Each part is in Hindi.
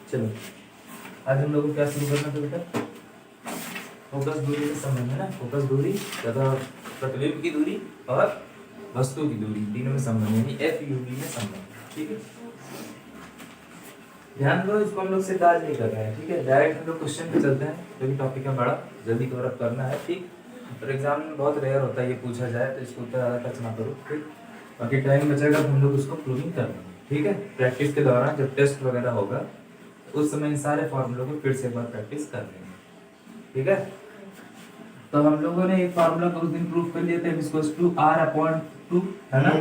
चलो आज हम लोग को क्या शुरू करना था बेटा? फोकस दूरी से संबंध है ना, फोकस दूरी तथा प्रतिबिंब की दूरी और वस्तु की दूरी, तीनों में संबंध यानी एफ यू वी में संबंध। ठीक है, ध्यान दो, इसको हम लोग से आज नहीं कर रहे हैं। ठीक है, डायरेक्ट हम लोग क्वेश्चन पे चलते हैं, जो भी टॉपिक है बड़ा जल्दी कवर अप करना है। ठीक, और एग्जाम में बहुत रेयर होता है ये पूछा जाए, तो इसको उतना ज़्यादा टच ना करो। ठीक, बाकी टाइम बचेगा तो हम लोग उसको प्रूविंग कर लेंगे। ठीक है, प्रैक्टिस के दौरान जब टेस्ट वगैरह होगा उस समय इन सारे फॉर्मूलों को फिर से एक बार प्रैक्टिस कर लेंगे। ठीक है, तो हम लोगों ने एक फार्मूला को उस दिन प्रूव कर लिया था, r/2 है ना।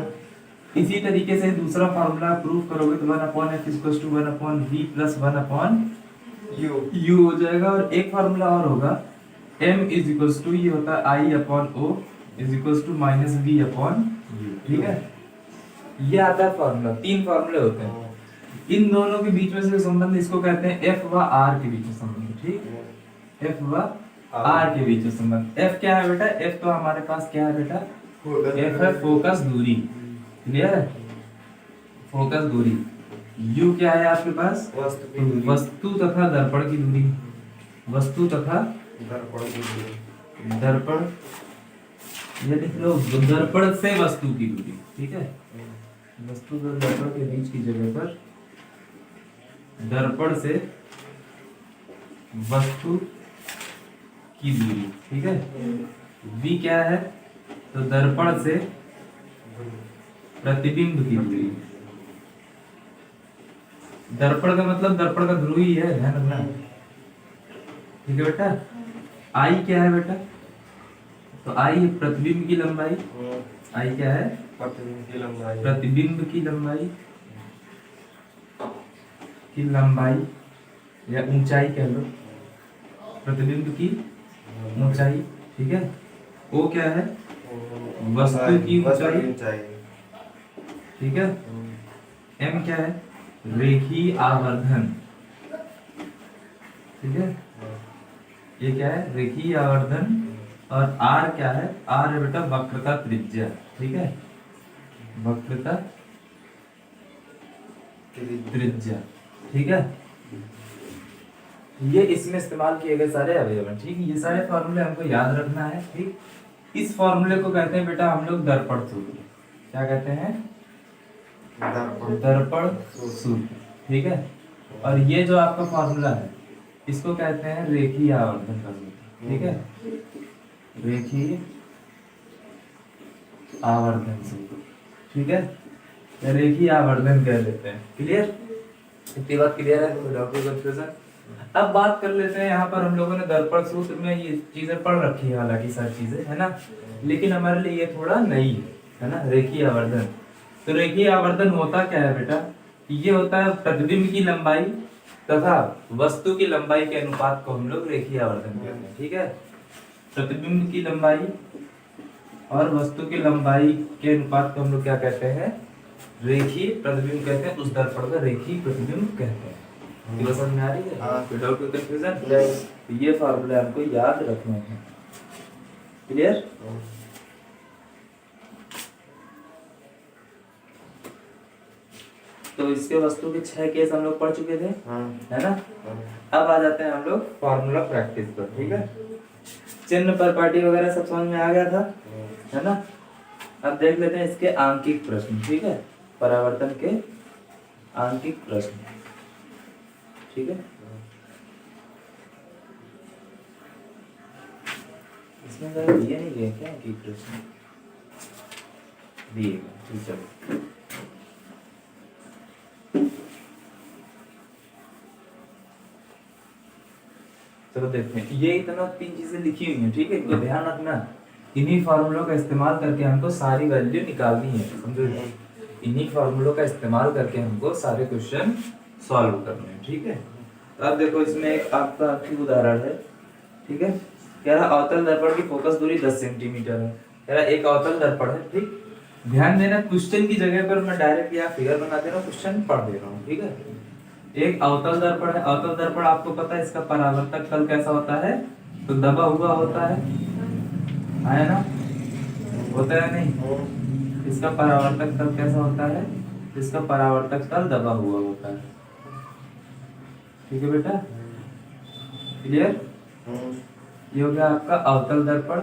इसी तरीके से दूसरा फार्मूला प्रूव करोगे तो 1/f=1/v + 1/u हो जाएगा। और एक फार्मूला और होगा m ये होता है I/O -v/u। ठीक है, ये आता है फार्मूला, तीन फार्मूले होते हैं। इन दोनों के बीच में से संबंध इसको कहते हैं f व r के बीच में संबंध। ठीक, f व r के बीच में संबंध। f क्या है बेटा? f तो हमारे पास क्या है बेटा? f है फोकस दूरी। क्लियर है, फोकस दूरी। u क्या है आपके पास? वस्तु तथा दर्पण की दूरी। वस्तु तथा दर्पण, ये लिख लो, दर्पण से वस्तु की दूरी। ठीक है, वस्तु और दर्पण के बीच की जगह पर दर्पण से वस्तु की दूरी। ठीक है, v क्या है? तो दर्पण से प्रतिबिंब की दूरी। दर्पण का मतलब दर्पण का ध्रुव ही है, ध्यान रखना। ठीक है बेटा, I क्या है बेटा? तो I प्रतिबिंब की लंबाई। I क्या है? प्रतिबिंब की लंबाई या ऊंचाई कह लो, प्रतिबिंब की ऊंचाई। ठीक है, O क्या है? वस्तु की ऊंचाई। ठीक है, M क्या है? रेखीय आवर्धन। ठीक है, ये क्या है? रेखीय आवर्धन। और R क्या है? R है बेटा वक्रता त्रिज्या। ठीक है, वक्रता त्रिज्या। ठीक है, ये इसमें इस्तेमाल किए गए सारे अवयव हैं। ठीक है, ये सारे फॉर्मूले हमको याद रखना है। ठीक, इस फॉर्मूले को कहते हैं बेटा हम लोग दर्पण सूत्र। क्या कहते हैं? दर्पण सूत्र। ठीक है, और ये जो आपका फॉर्मूला है इसको कहते हैं रेखीय आवर्धन का सूत्र। ठीक है, रेखीय आवर्धन सूत्र। ठीक है, रेखीय आवर्धन कह लेते हैं। क्लियर, इतनी बात क्लियर है? तो डॉक्टर कंफ्यूजन। अब बात कर लेते हैं, यहाँ पर हम लोगों ने दर्पण सूत्र में ये चीजें पढ़ रखी है, हालांकि सारी चीजें है ना, लेकिन हमारे लिए ये थोड़ा नई है ना। रेखीय आवर्धन, तो रेखीय आवर्धन होता क्या है बेटा? ये होता है प्रतिबिंब की लंबाई तथा वस्तु की लंबाई के अनुपात को हम लोग रेखीय आवर्धन कहते हैं। ठीक है, प्रतिबिंब की लंबाई और वस्तु की लंबाई के अनुपात को हम लोग क्या कहते हैं? रेखीय प्रतिबिंब कहते हैं। उस दर्पण का रेखीय प्रतिबिंब कहते हैं। ये समझ में आ रही है? Without confusion. ये फार्मूला हमको याद रखना है। क्लियर? तो इसके वस्तु के 6 केस हम लोग पढ़ चुके थे, है ना। अब आ जाते हैं हम लोग फार्मूला प्रैक्टिस पर। ठीक है, चिन्ह पर पार्टी वगैरह सब समझ में आ गया था, है ना। अब देख लेते हैं इसके आंकिक प्रश्न। ठीक है, परावर्तन के आंकिक प्रश्न। ठीक है, इसमें दिए नहीं गए क्या आंकिक प्रश्न? दिए गए। चलो चलो देखते हैं। ये इतना 3 चीजें लिखी हुई हैं। ठीक है, इनको ध्यान रखना। इन्हीं फार्मूलों का इस्तेमाल करके हमको सारी वैल्यू निकालनी है, समझो। इन्हीं फार्मूलों का इस्तेमाल करके हमको सारे क्वेश्चन सॉल्व करने हैं। ठीक है, तो अब देखो इसमें एक आपका आखिरी उदाहरण है। ठीक है, कह रहा अवतल दर्पण की फोकस दूरी 10 सेंटीमीटर है। कह रहा एक अवतल दर्पण है। ठीक, ध्यान देना, क्वेश्चन की जगह पर मैं डायरेक्ट यहाँ फिगर बना दे रहा हूँ, क्वेश्चन पढ़ दे रहा हूँ। ठीक है, एक अवतल दर्पण है। अवतल दर्पण आपको पता है इसका परावर्तक तल कैसा होता है? तो दबा हुआ होता है ना, होता है नहीं? इसका परावर्तक तल कैसा होता है? इसका परावर्तक तल दबा हुआ होता है। ठीक है बेटा, क्लियर। ये हो गया आपका अवतल दर्पण।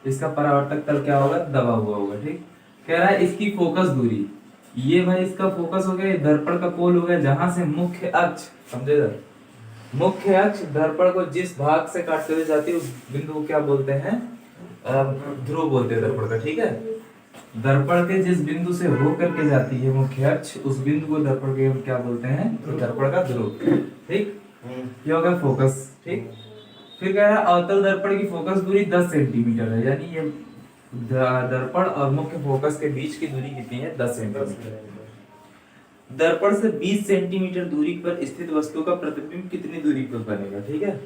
इसका परावर्तक तल क्या होगा, दबा हुआ होगा, ठीक। कह रहा है इसकी फोकस दूरी, ये भाई इसका फोकस हो गया, दर्पण का पोल हो गया जहां से मुख्य अक्ष, समझेगा, मुख्य अक्ष दर्पण को जिस भाग से काटते हुए जाती है उस बिंदु को क्या बोलते हैं, ध्रुव बोलते हैं दर्पण का, ठीक है। दर्पण के जिस बिंदु से होकर के जाती है मुख्य अक्ष, उस बिंदु को दर्पण के हम क्या बोलते हैं, दर्पण का ध्रुव, ठीक। ये हो गया फोकस, ठीक। फिर कह रहा है अवतल दर्पण की फोकस दूरी 10 सेंटीमीटर है, यानी ये दर्पण और मुख्य फोकस के बीच की दूरी कितनी है, 10 सेंटीमीटर। दर्पण से 20 सेंटीमीटर दूरी पर स्थित वस्तु का प्रतिबिंब कितनी दूरी पर बनेगा, ठीक है।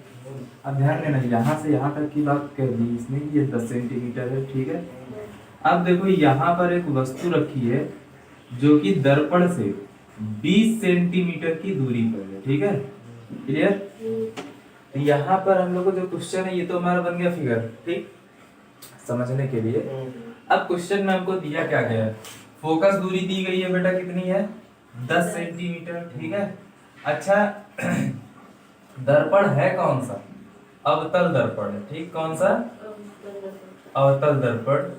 अब ध्यान देना, यहाँ से यहाँ तक की बात कर दी इसने, ये 10 सेंटीमीटर है, ठीक है। अब देखो यहाँ पर एक वस्तु रखी है जो कि दर्पण से 20 सेंटीमीटर की दूरी पर है, ठीक है, क्लियर। तो यहाँ पर हम लोग को जो क्वेश्चन है ये तो हमारा बन गया फिगर, ठीक, समझने के लिए। अब क्वेश्चन में हमको दिया क्या गया है, फोकस दूरी दी गई है बेटा, कितनी है, 10 सेंटीमीटर, ठीक है। अच्छा दर्पण है कौन सा, अवतल दर्पण है, ठीक, कौन सा, अवतल दर्पण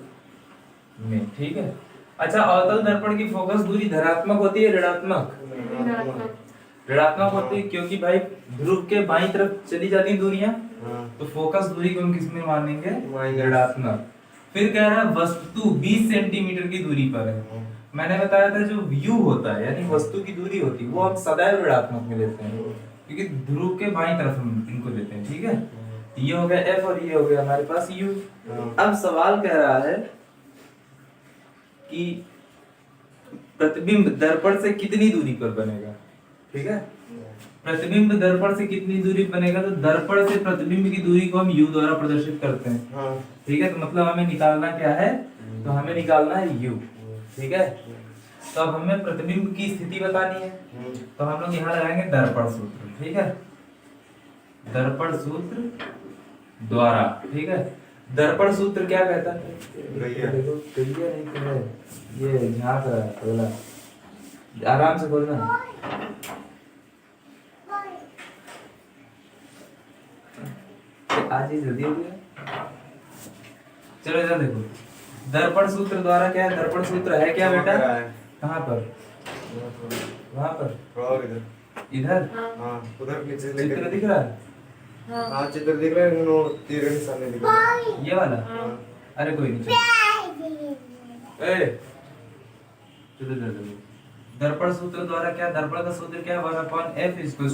में, ठीक है। अच्छा अवतल दर्पण की फोकस दूरी धनात्मक होती है ऋणात्मक, ऋणात्मक होती है, क्योंकि भाई ध्रुव के बाईं तरफ चली जाती हैं दूरियां, तो फोकस दूरी को हम किस में मानेंगे, ऋणात्मक। फिर कह रहा है वस्तु 20 सेंटीमीटर की दूरी पर है। मैंने बताया था जो व्यू होता है यानी वस्तु की दूरी होती है वो हम सदैव ऋणात्मक में लेते हैं, क्योंकि ध्रुव के बाईं तरफ हम इनको लेते हैं, ठीक है। ये हो गया एफ और ये हो गया हमारे पास यू। अब सवाल कह रहा है कि प्रतिबिंब दर्पण से कितनी दूरी पर बनेगा, ठीक है। प्रतिबिंब दर्पण से कितनी दूरी बनेगा, तो दर्पण से प्रतिबिंब की दूरी को हम u द्वारा प्रदर्शित करते हैं, ठीक है। तो मतलब हमें निकालना क्या है, तो हमें निकालना है u, ठीक है। तो अब हमें प्रतिबिंब की स्थिति बतानी है, तो हम लोग यहाँ लगाएंगे दर्पण सूत्र, ठीक है, दर्पण सूत्र द्वारा, ठीक है। दर्पण सूत्र क्या कहता है, देखो कहिए नहीं तो है ये यहाँ का अगला, आराम से बोलना, आज ही जल्दी हो गया। चलो इधर देखो, दर्पण सूत्र द्वारा क्या है, दर्पण सूत्र है क्या बेटा, कहाँ पर, वहाँ पर, इधर, उधर नीचे चित्र दिख रहा है, हाँ चित्र दिख रहा है, नो तीर के सामने दिख रहा है, ये वाला, अरे कोई नहीं, चलो चलो। दर्पण सूत्र द्वारा क्या, दर्पण का सूत्र क्या, 1/f = 1/v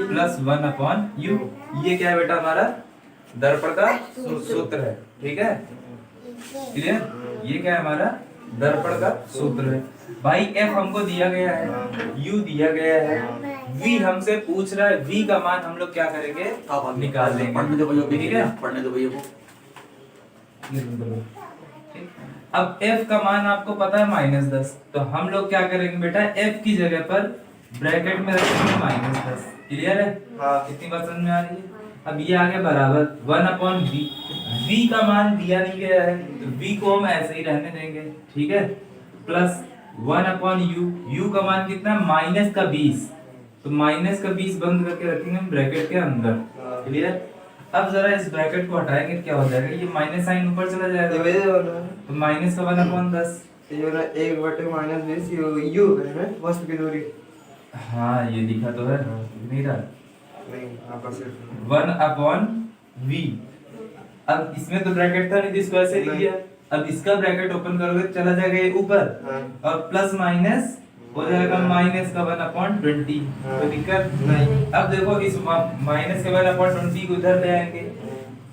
+ 1/u। ये क्या है बेटा हमारा दर्पण का सूत्र है, ठीक है, क्लियर। ये क्या है हमारा दर्पण का सूत्र है भाई। f हमको दिया गया है, u दिया गया है, v हमसे पूछ रहा है, v का मान हम लोग क्या करेंगे, निकाल लेंगे, पढ़ने दो भैया, ठीक है, पढ़ने दो भैया को। अब f का मान आपको पता है -10, तो हम लोग क्या करेंगे बेटा, f की जगह पर ब्रैकेट में रखेंगे -10, क्लियर है, कितनी बात समझ में आ रही है। अब ये आ गया बराबर 1/v, v का मान दिया नहीं गया है तो v को हम ऐसे ही रहने देंगे, ठीक है, प्लस 1/u, u का मान कितना, -20, तो -20 बंद करके रखेंगे हम ब्रैकेट के अंदर, क्लियर। अब जरा इस ब्रैकेट को हटाएंगे क्या हो जाएगा, ये माइनस साइन ऊपर चला जाएगा, तो माइनस का 1/10, ये वाला 1/-20 u है वस्तु की दूरी, हाँ ये दिखा तो है, नहीं रहा, नहीं आपका सिर्फ 1/v। अब इसमें तो ब्रैकेट था नहीं, इसको ऐसे लिख दिया, अब इसका ब्रैकेट ओपन करोगे चला जाएगा ये ऊपर, और प्लस माइनस हो जाएगा माइनस का 1/20, कोई दिक्कत नहीं। अब देखो इस माइनस के 1/20 को इधर ले आएंगे,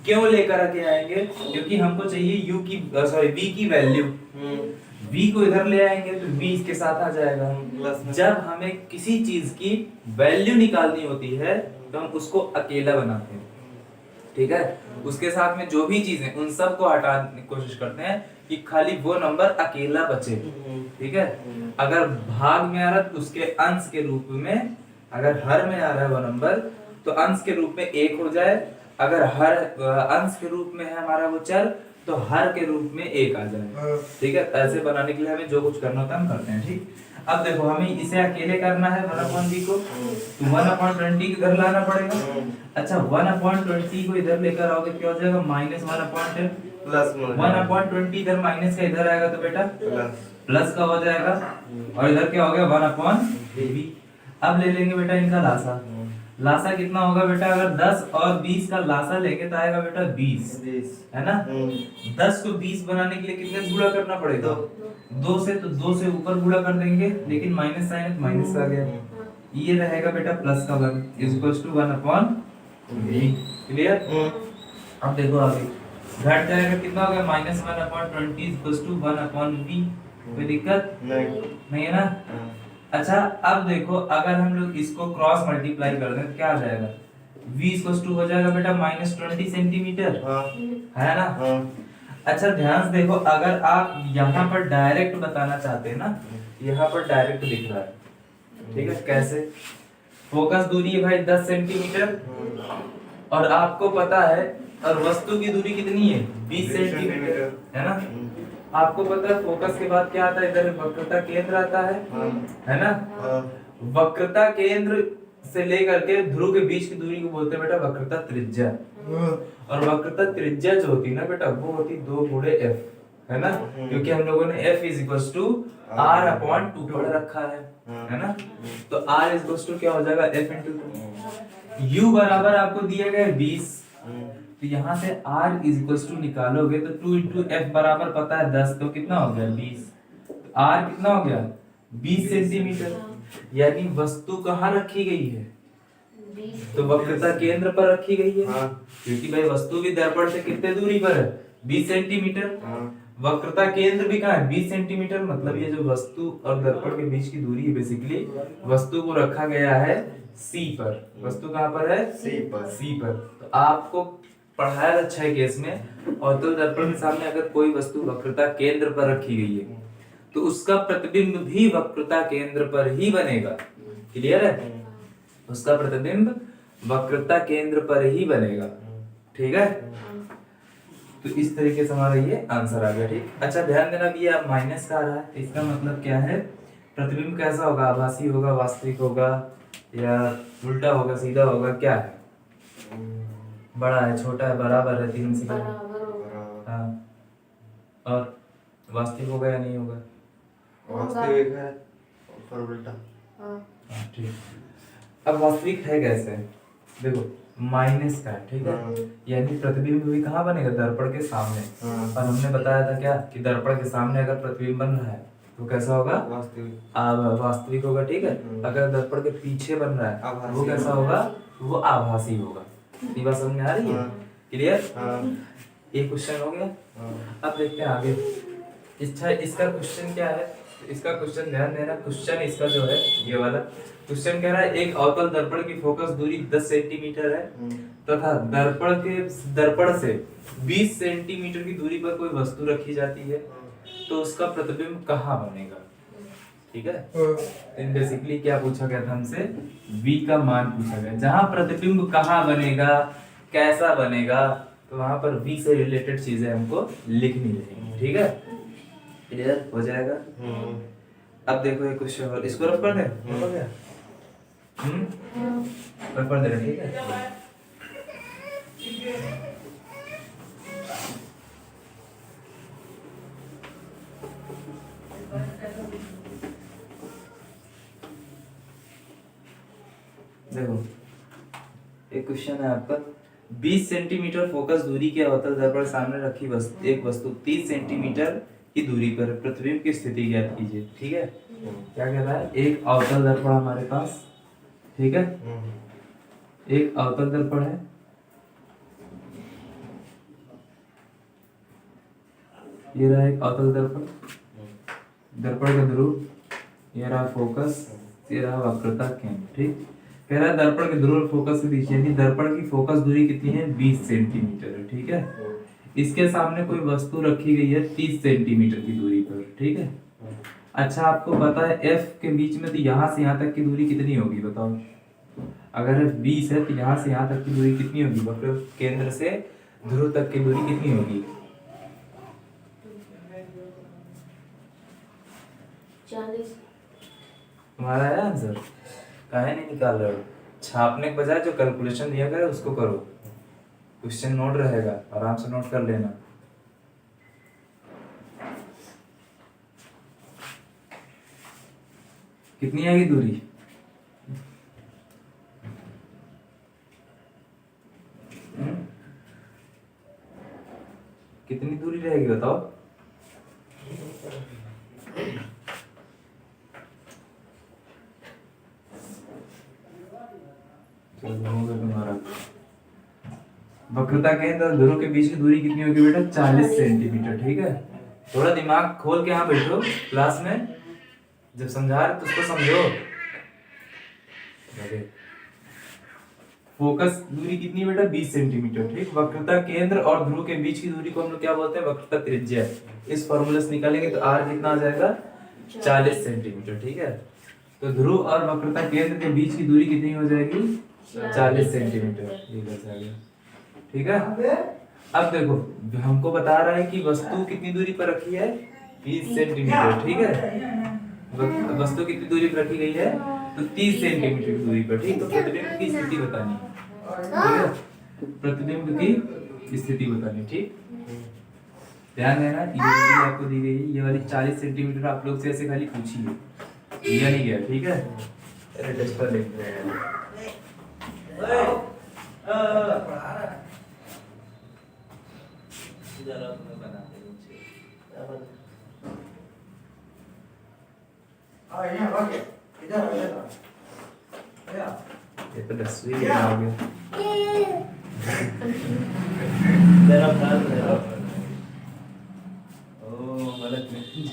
क्यों लेकर आके आएंगे, क्योंकि हमको चाहिए u की v की वैल्यू, v को इधर ले आएंगे तो v इसके साथ आ जाएगा। जब हमें किसी चीज की वैल्यू निकालनी होती है तो हम उसको अकेला बनाते हैं, ठीक है, उसके साथ में जो भी चीजें उन सब को हटाने की कोशिश करते हैं कि खाली वो नंबर अकेला बचे, ठीक है। अगर भाग में आ रहा है तो उसके अंश के रूप में, अगर हर में आ रहा है वो नंबर तो अंश के रूप में 1 हो जाए, अगर हर अंश के रूप में है हमारा वो चर तो हर के रूप में 1 आ जाए। ठीक है, ऐसे बनाने के लिए हमें जो कुछ करना होता है हम करते हैं। ठीक, अब देखो हमें इसे अकेले करना है 1/v को, तो 1/20 इधर लाना पड़ेगा। अच्छा 1/20 को इधर लेकर आओगे क्या हो जाएगा, -1/10 प्लस 1/20 इधर माइनस का इधर आएगा तो बेटा प्लस का हो जाएगा, और इधर क्या हो गया 1/v। अब ले लेंगे बेटा इनका लासा। लासा कितना होगा बेटा, अगर 10 और 20 का लासा लेंगे तो आएगा बेटा 20, है ना। 10 को 20 बनाने के लिए कितने गुणा करना पड़ेगा, 2 से, तो 2 से ऊपर गुणा कर देंगे, लेकिन माइनस साइन है तो माइनस आ गया, ये रहेगा बेटा प्लस का 1 = 1/v। क्लियर। अब देखो आगे घट जाएगा, कितना हो गया -1/20 = 1/v। कोई दिक्कत नहीं है ना। अच्छा अब देखो अगर हम लोग इसको क्रॉस मल्टीप्लाई कर दें तो क्या आ जाएगा, v = हो जाएगा बेटा -20 सेंटीमीटर, है ना। अच्छा ध्यान से देखो, अगर आप यहाँ पर डायरेक्ट बताना चाहते हैं ना, यहाँ पर डायरेक्ट दिख रहा है, ठीक है। कैसे, फोकस दूरी है भाई 10 सेंटीमीटर, और आपको पता है, और वस्तु की दूरी कितनी है 20 सेंटीमीटर, है ना। आपको पता है फोकस के बाद क्या आता है, इधर वक्रता केंद्र आता है ना। वक्रता केंद्र से लेकर के ध्रुव के बीच की दूरी को बोलते हैं बेटा वक्रता त्रिज्या, और वक्रता त्रिज्या जो होती है ना बेटा, वो होती 2 × f, है ना, क्योंकि हम लोगों ने f = r/2 पढ़ रखा है ना। तो r = क्या हो जाएगा f × 2। u बराबर आपको दिया गया है 20, तो यहाँ से r = निकालोगे तो 2 × f बराबर पता है 10, तो कितना हो गया 20, तो r कितना हो गया 20 सेंटीमीटर, यानी वस्तु कहाँ रखी गई है, तो वक्रता केंद्र पर रखी गई है, क्योंकि भाई वस्तु भी दर्पण से कितने दूरी पर है 20 सेंटीमीटर, वक्रता केंद्र भी कहाँ है 20 सेंटीमीटर, मतलब ये जो वस्तु और दर्पण के बीच की दूरी है, बेसिकली वस्तु को रखा गया है C पर। वस्तु कहाँ पर है C पर। तो आपको पढ़ाया अच्छा है केस में, अवतल दर्पण के सामने अगर कोई वस्तु वक्रता केंद्र पर रखी गई है तो उसका प्रतिबिंब भी वक्रता केंद्र पर ही बनेगा। क्लियर है, उसका प्रतिबिंब वक्रता केंद्र पर ही बनेगा। ठीक है, तो इस तरीके से हमारा ये आंसर आ गया। ठीक, अच्छा ध्यान देना भी ये माइनस का आ रहा है, तो इसका मतलब क्या है, प्रतिबिंब कैसा होगा, आभासी होगा, वास्तविक होगा, या उल्टा होगा, सीधा होगा, क्या है, बड़ा है, छोटा है, बराबर है, 3 से हाँ, और वास्तविक होगा या नहीं होगा, वास्तविक है और उल्टा। ठीक, अब वास्तविक है कैसे, देखो माइनस का है, ठीक है, यानी प्रतिबिंब भी कहाँ बनेगा, दर्पण के सामने, और हमने बताया था क्या कि दर्पण के सामने अगर प्रतिबिंब बन रहा है तो कैसा होगा, वास्तविक होगा। ठीक है, अगर दर्पण के पीछे बन रहा है वो कैसा होगा, वो आभासी होगा। ये बात समझ में आ रही है, क्लियर। ये क्वेश्चन हो गया। अब देखते हैं आगे, इसका क्वेश्चन क्या है, इसका क्वेश्चन ध्यान देना, क्वेश्चन इसका जो है ये वाला क्वेश्चन कह रहा है, एक अवतल दर्पण की फोकस दूरी 10 सेंटीमीटर है तथा दर्पण से 20 सेंटीमीटर की दूरी पर कोई वस्तु रखी जाती है, तो उसका प्रतिबिंब कहाँ बनेगा। ठीक है, बेसिकली क्या पूछा गया था हमसे, v का मान पूछा गया, जहां प्रतिबिंब कहाँ बनेगा, कैसा बनेगा, तो वहां पर v से रिलेटेड चीजें हमको लिखनी रहेंगी। ठीक है, क्लियर हो जाएगा। अब देखो ये क्वेश्चन और इसको रफ कर दे, हो गया, रफ कर दे, ठीक है। देखो एक क्वेश्चन है आपका, 20 सेंटीमीटर फोकस दूरी के अवतल दर्पण सामने रखी एक वस्तु 30 सेंटीमीटर की दूरी पर प्रतिबिंब की स्थिति ज्ञात कीजिए। ठीक है, क्या कह रहा है, एक अवतल दर्पण हमारे पास, ठीक है, एक अवतल दर्पण है, ये रहा एक अवतल दर्पण, दर्पण का ध्रुव, ये रहा फोकस, ये रहा वक्रता केंद्र। ठीक, कह रहा है दर्पण के ध्रुव और फोकस के बीच, यानी दर्पण की फोकस दूरी कितनी है 20 सेंटीमीटर है। ठीक है, इसके सामने कोई वस्तु रखी गई है 30 सेंटीमीटर की दूरी पर। ठीक है, अच्छा आपको पता है f के बीच में, तो यहाँ से यहाँ तक की दूरी कितनी होगी बताओ, अगर f 20 है तो यहाँ से यहाँ तक की दूरी कितनी होगी, वक्र केंद्र से ध्रुव तक की दूरी कितनी होगी, 40। तुम्हारा है आंसर? काहे नहीं निकाल रहे हो? छापने के बजाय जो कैलकुलेशन दिया गया है उसको करो। क्वेश्चन नोट रहेगा, आराम से नोट कर लेना। कितनी आएगी दूरी? कितनी दूरी रहेगी बताओ? चलो हो गया तुम्हारा। वक्रता केंद्र और ध्रुव के बीच की दूरी कितनी होगी बेटा? 40 सेंटीमीटर। ठीक है, थोड़ा दिमाग खोल के यहाँ बैठो क्लास में, जब समझा रहे तो उसको समझो। फोकस दूरी कितनी बेटा? 20 सेंटीमीटर। ठीक, वक्रता केंद्र और ध्रुव के बीच की दूरी को हम लोग क्या बोलते हैं? वक्रता त्रिज्या। इस फॉर्मूले से निकालेंगे तो r कितना आ जाएगा? 40 सेंटीमीटर। ठीक है, तो ध्रुव और वक्रता केंद्र के बीच की दूरी कितनी हो जाएगी? 40 सेंटीमीटर। ये बच आ गया। ठीक है, अब देखो हमको बता रहा है कि वस्तु कितनी दूरी पर रखी है? 20 सेंटीमीटर। ठीक है, वस्तु कितनी दूरी पर रखी गई है? तो 30 सेंटीमीटर की दूरी पर। ठीक, तो प्रतिबिंब की स्थिति बतानी है। ठीक है, प्रतिबिंब की स्थिति बतानी। ठीक, ध्यान देना, ये दूरी आपको दी गई है, ये वाली 40 सेंटीमीटर आप लोग से ऐसे खाली पूछी है, दिया नहीं गया। ठीक है, अरे डस्टर लेते हैं। ये तो 10वीं में आ गया। ओ गलत नहीं।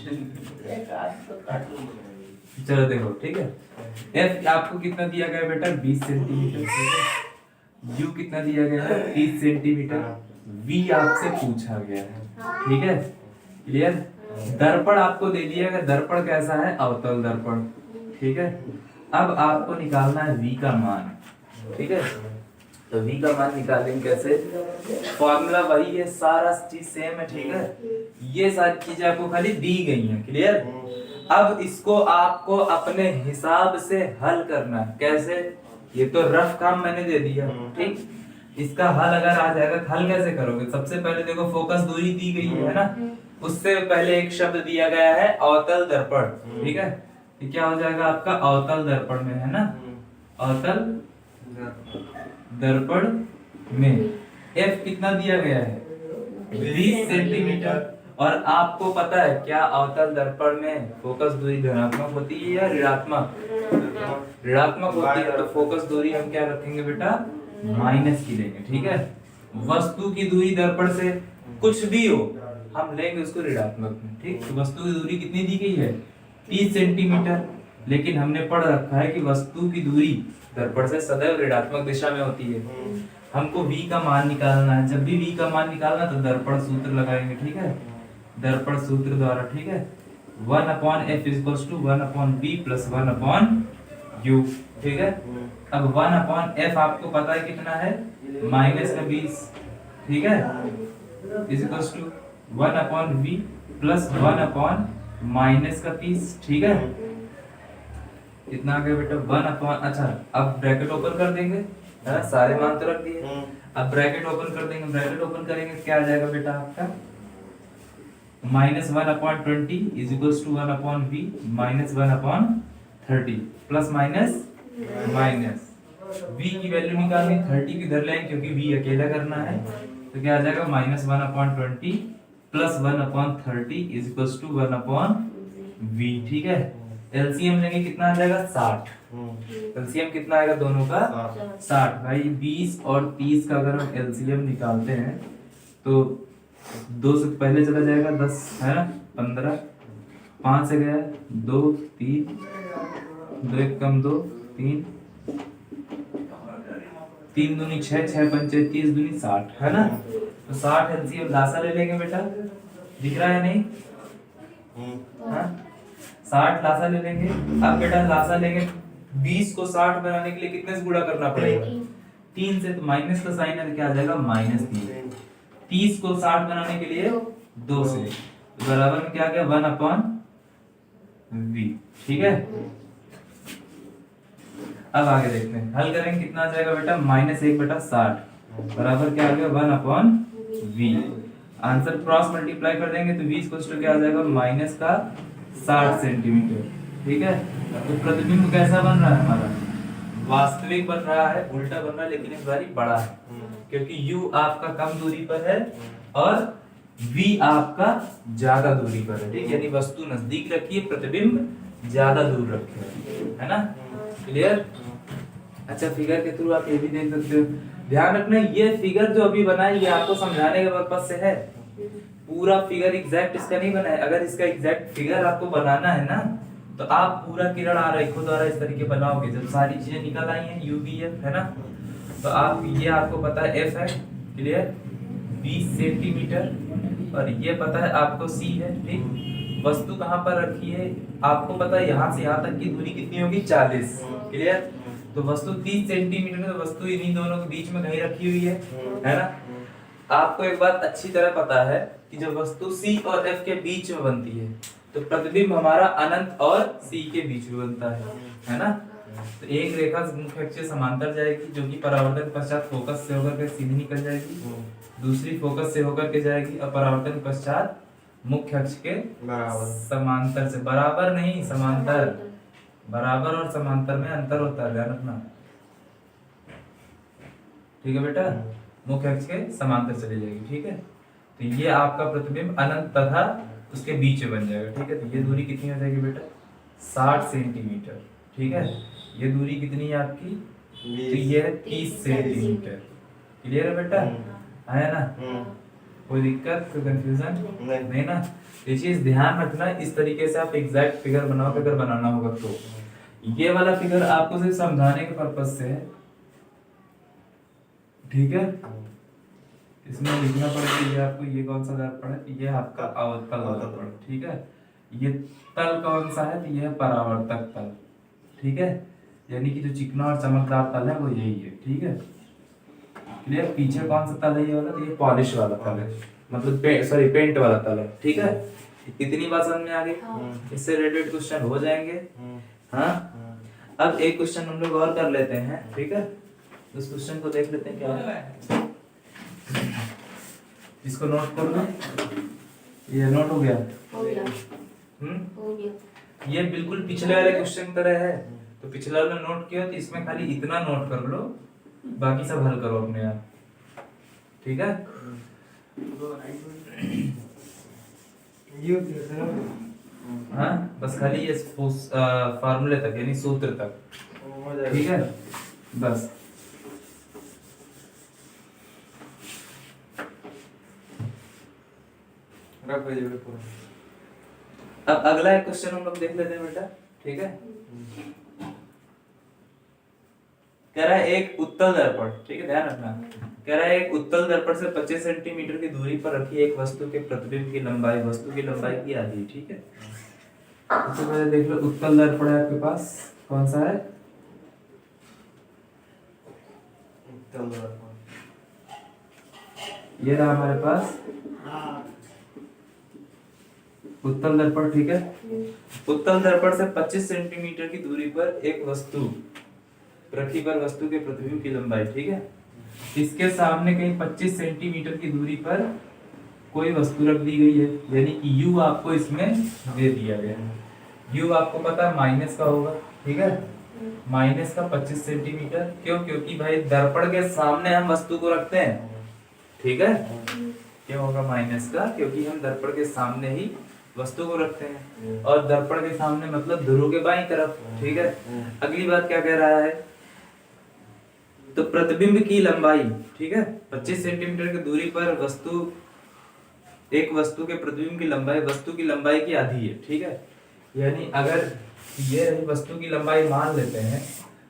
चलो देखो, ठीक है, एफ आपको कितना दिया गया बेटा? 20 सेंटीमीटर। ठीक है, यू कितना दिया गया है? 30 सेंटीमीटर। वी आपसे पूछा गया है। ठीक है, क्लियर? दर्पण आपको दे दिया गया, दर्पण कैसा है? अवतल दर्पण। ठीक है, अब आपको निकालना है v का मान। ठीक है, तो v का मान निकालेंगे कैसे? फॉर्मूला वही है, सारा चीज सेम है। ठीक है, ये सारी चीजें आपको खाली दी गई हैं। क्लियर? अब इसको आपको अपने हिसाब से हल करना है। कैसे? ये तो रफ काम मैंने दे दिया। ठीक, इसका हल अगर आ जाएगा, हल कैसे करोगे? सबसे पहले देखो फोकस दूरी दी गई है ना, उससे पहले एक शब्द दिया गया है अवतल दर्पण। ठीक है, ये क्या हो जाएगा आपका? अवतल दर्पण में है ना, अवतल दर्पण में f कितना दिया गया है? 20 सेंटीमीटर। और आपको पता है क्या अवतल दर्पण में फोकस दूरी धनात्मक होती है या ऋणात्मक? ऋणात्मक होती है, तो फोकस दूरी हम क्या रखेंगे बेटा? माइनस की लेंगे। ठीक है, वस्तु की दूरी दर्पण से कुछ भी हो हम लेंगे उसको ऋणात्मक में। ठीक, तो वस्तु की दूरी कितनी दी गई है? 30 सेंटीमीटर। लेकिन हमने पढ़ रखा है कि वस्तु की दूरी दर्पण से सदैव ऋणात्मक दिशा में होती है। हमको v का मान निकालना है। जब भी v का मान निकालना तो दर्पण सूत्र लगाएंगे। ठीक है, दर्पण सूत्र द्वारा। ठीक है, 1/f = 1/v + 1/u। ठीक है, अब 1/f आपको पता है कितना है? -20। ठीक है, = 1/v + 1/-30। ठीक है, कितना आ गया बेटा? 1/। अच्छा, अब ब्रैकेट ओपन कर देंगे, है ना, सारे मान तो रख दिए। अब ब्रैकेट ओपन कर देंगे, ब्रैकेट ओपन करेंगे क्या आ जाएगा बेटा आपका? -1/20 = 1/v - 1/30 plus minus minus v की वैल्यू निकालनी, 30 की इधर लाएंगे क्योंकि v अकेला करना है, तो क्या आ जाएगा? -1/20 प्लस 1/30 = 1/v। ठीक है, एलसीएम लेंगे, कितना आ जाएगा? 60। एलसीएम कितना आएगा दोनों का? 60। भाई 20 और 30 का अगर हम एलसीएम निकालते हैं तो 2 से पहले चला जाएगा 10, है ना, 15, 5 से गया 2, 3, 2 1 कम 2, 3, 3 दूनी 6, 6 पंचे 30, दूनी 60, है ना। तो 60 एलसीएम लासा ले लेंगे बेटा, दिख रहा है नहीं? हाँ, 60 लासा ले लेंगे। अब बेटा लासा लेंगे, 20 को 60 बनाने के लिए कितने से गुणा करना पड़ेगा? 3 से। तो माइनस का साइन है, क्या आ जाएगा? -3। 30 को 60 बनाने के लिए 2 से, तो बराबर में क्या आ गया 1/v। ठीक है, अब आगे देखते हैं, हल करेंगे कितना आ जाएगा बेटा, -1/60 बराबर क्या आ गया 1/v। आंसर क्रॉस मल्टीप्लाई कर देंगे तो v इक्वल्स टू क्या आ जाएगा माइनस का 60 सेंटीमीटर। ठीक है, तो प्रतिबिंब कैसा बन रहा है हमारा, वास्तविक बन रहा है, उल्टा बन रहा है, लेकिन इस बारी बड़ा है, क्योंकि u आपका कम दूरी पर है और v आपका ज्यादा दूरी पर है। ठीक, यानी वस्तु नजदीक रखिए, प्रतिबिंब ज्यादा दूर रखिए, है ना, क्लियर। अच्छा, फिगर के थ्रू आप ये भी देख सकते हो, ध्यान रखना ये फिगर जो अभी बना है ये आपको समझाने के पर्पस से है, पूरा फिगर एग्जैक्ट इसका नहीं बना है। अगर इसका एग्जैक्ट फिगर आपको बनाना है ना, तो आप पूरा किरण आरेखों द्वारा इस तरीके बनाओगे, जब सारी चीजें निकल आई हैं u v f, है ना, तो आप ये आपको पता है f है, क्लियर, 20 सेंटीमीटर, और ये पता है आपको c है। ठीक, वस्तु कहाँ पर रखी है आपको पता है, यहाँ से यहाँ तक की दूरी कितनी होगी 40, क्लियर, तो वस्तु 30 सेंटीमीटर है, तो वस्तु इन्हीं दोनों के बीच में कहीं रखी हुई है ना। आपको एक बात अच्छी तरह पता है कि जब वस्तु C और F के बीच में बनती है तो प्रतिबिंब हमारा अनंत और C के बीच में बनता है ना। तो एक रेखा मुख्य अक्ष से समांतर जाएगी जो कि परावर्तन पश्चात फोकस से होकर के सीधी निकल जाएगी, दूसरी फोकस से होकर के जाएगी और परावर्तन पश्चात मुख्य अक्ष के समांतर से, बराबर नहीं समांतर, बराबर और समांतर में अंतर होता है, ध्यान रखना। ठीक है बेटा, मुख्य अक्ष के समांतर चली जाएगी। ठीक है, तो ये आपका प्रतिबिंब अनंत तथा उसके बीच में बन जाएगा। ठीक है, तो ये दूरी कितनी हो जाएगी बेटा 60 सेंटीमीटर। ठीक है, ये दूरी कितनी है आपकी, तो ये है 30 सेंटीमीटर। क्लियर है बेटा, है ना, कोई दिक्कत, कोई कंफ्यूजन नहीं ना। ये चीज ध्यान रखना, इस तरीके से आप एग्जैक्ट फिगर बनाओगे अगर बनाना होगा तो। ये वाला फिगर आपको सिर्फ समझाने के पर्पज से है, ठीक है, इसमें लिखना पड़ेगा ये आपको, ये कौन सा दर्पण है, ये आपका अवतल दर्पण। ठीक है, ये तल कौन सा है, तो ये है परावर्तक तल। ठीक है, यानी कि जो चिकना और चमकदार तल है वो यही है। ठीक है, क्लियर। पीछे कौन सा तल है ये वाला, तो ये पॉलिश वाला तल है, मतलब पेंट वाला तल है। ठीक है, इतनी बात समझ में आ गई, इससे रिलेटेड क्वेश्चन हो जाएंगे। हाँ, अब एक क्वेश्चन हम लोग और कर लेते हैं। ठीक है, उस क्वेश्चन को देख लेते हैं क्या है, इसको नोट कर लो, ये नोट हो गया, हो गया, हो गया। ये बिल्कुल पिछले वाले क्वेश्चन की तरह है, तो पिछला वाला नोट किया तो इसमें खाली इतना नोट कर लो, बाकी सब हल करो अपने आप। ठीक है, हाँ, बस खाली ये फार्मूले तक यानी सूत्र तक। ठीक है, बस अब अगला एक क्वेश्चन हम लोग देख लेते हैं बेटा। ठीक है, कह रहा है एक उत्तल दर्पण, ठीक है ध्यान रखना, कह रहा है एक उत्तल दर्पण से 25 सेंटीमीटर की दूरी पर रखी एक वस्तु के प्रतिबिंब की लंबाई वस्तु की लंबाई की आधी। ठीक है, सबसे पहले देख लो उत्तल दर्पण है आपके पास, कौन सा है, उत्तल दर्पण, ये रहा हमारे पास उत्तल दर्पण। ठीक है, उत्तल दर्पण से 25 सेंटीमीटर की दूरी पर एक वस्तु रखी पर वस्तु के प्रतिबिंब की लंबाई। ठीक है, इसके सामने कहीं 25 सेंटीमीटर की दूरी पर कोई वस्तु रख दी गई है, यानी कि u आपको इसमें दे दिया गया है। u आपको पता है माइनस का होगा। ठीक है, माइनस का 25 सेंटीमीटर, क्यों, क्योंकि भाई दर्पण के सामने हम वस्तु को रखते हैं। ठीक है, क्यों होगा माइनस का, क्योंकि हम दर्पण के सामने ही वस्तु को रखते हैं, और दर्पण के सामने मतलब ध्रुव के बाईं तरफ। ठीक है, अगली बात क्या कह रहा है, तो प्रतिबिंब की लंबाई, ठीक है, 25 सेंटीमीटर की दूरी पर वस्तु एक वस्तु के प्रतिबिंब की लंबाई वस्तु की लंबाई की आधी है। ठीक है, यानी अगर ये वस्तु की लंबाई मान लेते हैं,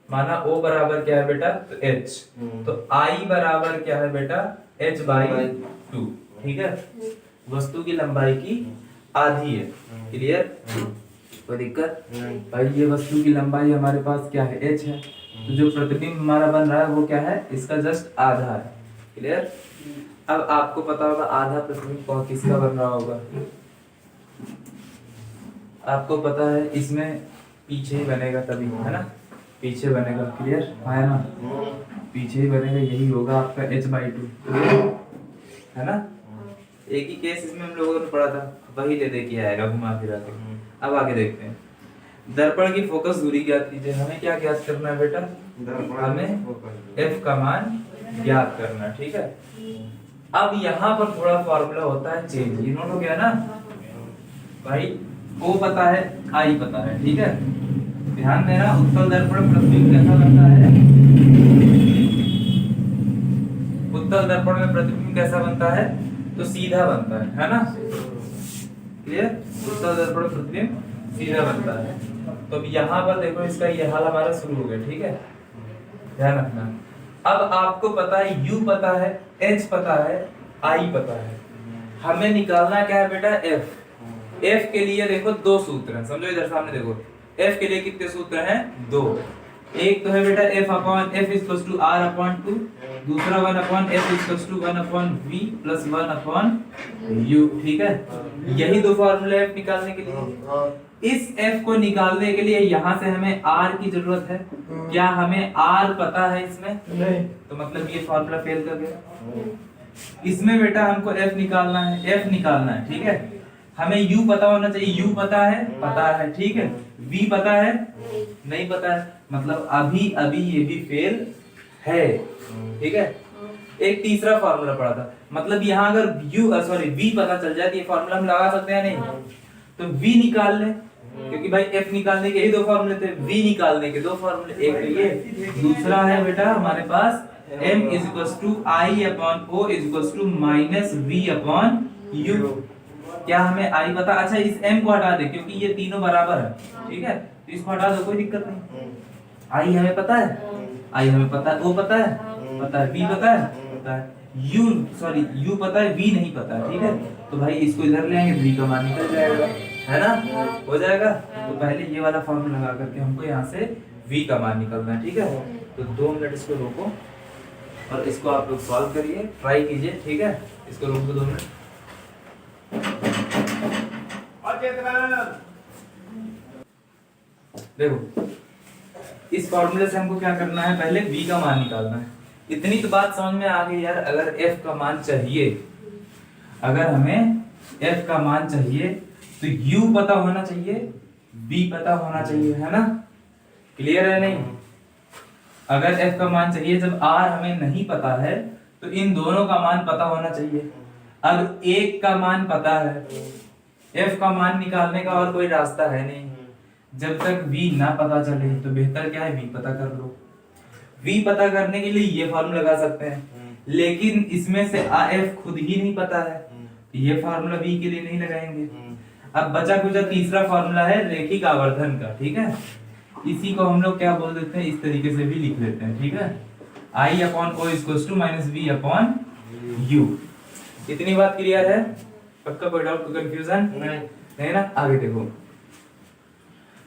माना O बराबर क्या है बेटा, तो h, तो I बराबर क्या है बेटा h/2। ठीक है, वस्तु की लंबाई की आधी है। क्लियर, कोई दिक्कत भाई, ये वस्तु की लंबाई हमारे पास क्या है h है, तो जो प्रतिबिंब हमारा बन रहा है वो क्या है, इसका जस्ट आधा है। क्लियर, अब आपको पता होगा आधा प्रतिबिंब किसका बन रहा होगा, आपको पता है इसमें पीछे ही बनेगा तभी, है ना, पीछे बनेगा, क्लियर है ना, पीछे ही बनेगा, यही होगा आपका h/2, है ना। एक ही केस इसमें हम लोगों ने पढ़ा था, वही ले दे के आएगा घुमा फिरा के। अब आगे देखते हैं, दर्पण की फोकस दूरी ज्ञात कीजिए। हमें क्या ज्ञात करना है बेटा, हमें f का मान ज्ञात करना है, ठीक है। अब यहाँ पर थोड़ा फॉर्मूला होता है चेंज, ये नोट हो गया ना भाई, O पता है, I पता है, ठीक है। ध्यान देना, उत्तल दर्पण प्रतिबिंब कैसा बनता है, उत्तल दर्पण में प्रतिबिंब कैसा बनता है, तो सीधा बनता है ना, क्लियर। उत्तल दर्पण प्रतिबिंब सीधा बनता है। तो अब यहाँ पर देखो, इसका ये हाल हमारा शुरू हो गया, ठीक है, ध्यान रखना। अब आपको पता है U पता है, H पता है, I पता है, हमें निकालना क्या है बेटा, F के लिए देखो दो सूत्र हैं, समझो इधर सामने देखो, F के लिए कितने सूत्र हैं, दो। एक तो है बेटा F/F=R/2, दूसरा 1/F=1/V + 1/U, ठीक है। यही दो फार्मूले F निकालने के लिए। इस F को निकालने के लिए यहाँ से हमें R की जरूरत है। क्या हमें R पता है इसमें? नहीं। तो मतलब ये फार्मूला फेल कर गया। इसमें बेटा हमको F निकालना है, F निकालना है, ठीक है। हमें U पता होना चाहिए, U पता है, ठीक है। V पता है, नहीं पता है, मतलब अभी अभी ये भी फेल है, ठीक है। एक तीसरा फार्मूला पढ़ा था, मतलब यहाँ अगर V पता चल जाए तो ये फार्मूला हम लगा सकते हैं नहीं, तो V निकाल ले, क्योंकि भाई F निकालने के यही दो फार्मूले थे, V निकालने के दो फार्मूले, एक तो ये, दूसरा है बेटा हमारे पास M = I/O - V/U। क्या हमें I पता, अच्छा इस M को हटा दे क्योंकि ये तीनों बराबर है, ठीक है, तो इसको हटा दो, कोई दिक्कत नहीं। I हमें पता है, I हमें पता है, O पता है, V पता है, U पता है, V नहीं पता है, ठीक है। तो भाई इसको इधर ले आएंगे, V का मान निकल जाएगा, है ना, हो जाएगा। तो पहले ये वाला फॉर्मूला लगा करके हमको यहाँ से V का मान निकलना है, ठीक है। तो 2 मिनट इसको रोको और इसको आप लोग सॉल्व करिए, ट्राई कीजिए, ठीक है। इसको रोक दो 2 मिनट। देखो इस फॉर्मूले से हमको क्या करना है, पहले V का मान निकालना है। इतनी तो बात समझ में आ गई यार। अगर F का मान चाहिए, अगर हमें F का मान चाहिए तो U पता होना चाहिए, V पता होना चाहिए, है ना, क्लियर है नहीं। अगर F का मान चाहिए, जब R हमें नहीं पता है तो इन दोनों का मान पता होना चाहिए। अब एक का मान पता है, F का मान निकालने का और कोई रास्ता है नहीं। जब तक V ना पता चले तो बेहतर क्या है, V पता कर लो। V पता करने के लिए ये फार्मूला लगा सकते हैं, लेकिन इसमें से F खुद ही नहीं पता है, तो ये फार्मूला V के लिए नहीं लगाएंगे। अब बचा कुछ तीसरा फार्मूला है रेखिक आवर्धन का, ठीक है। इसी को हम लोग क्या बोल देते हैं, इस तरीके से भी लिख लेते हैं, ठीक है। I/O - V/U। इतनी बात क्लियर है? पक्का कोई डाउट, कोई कंफ्यूजन नहीं ना। आगे देखो,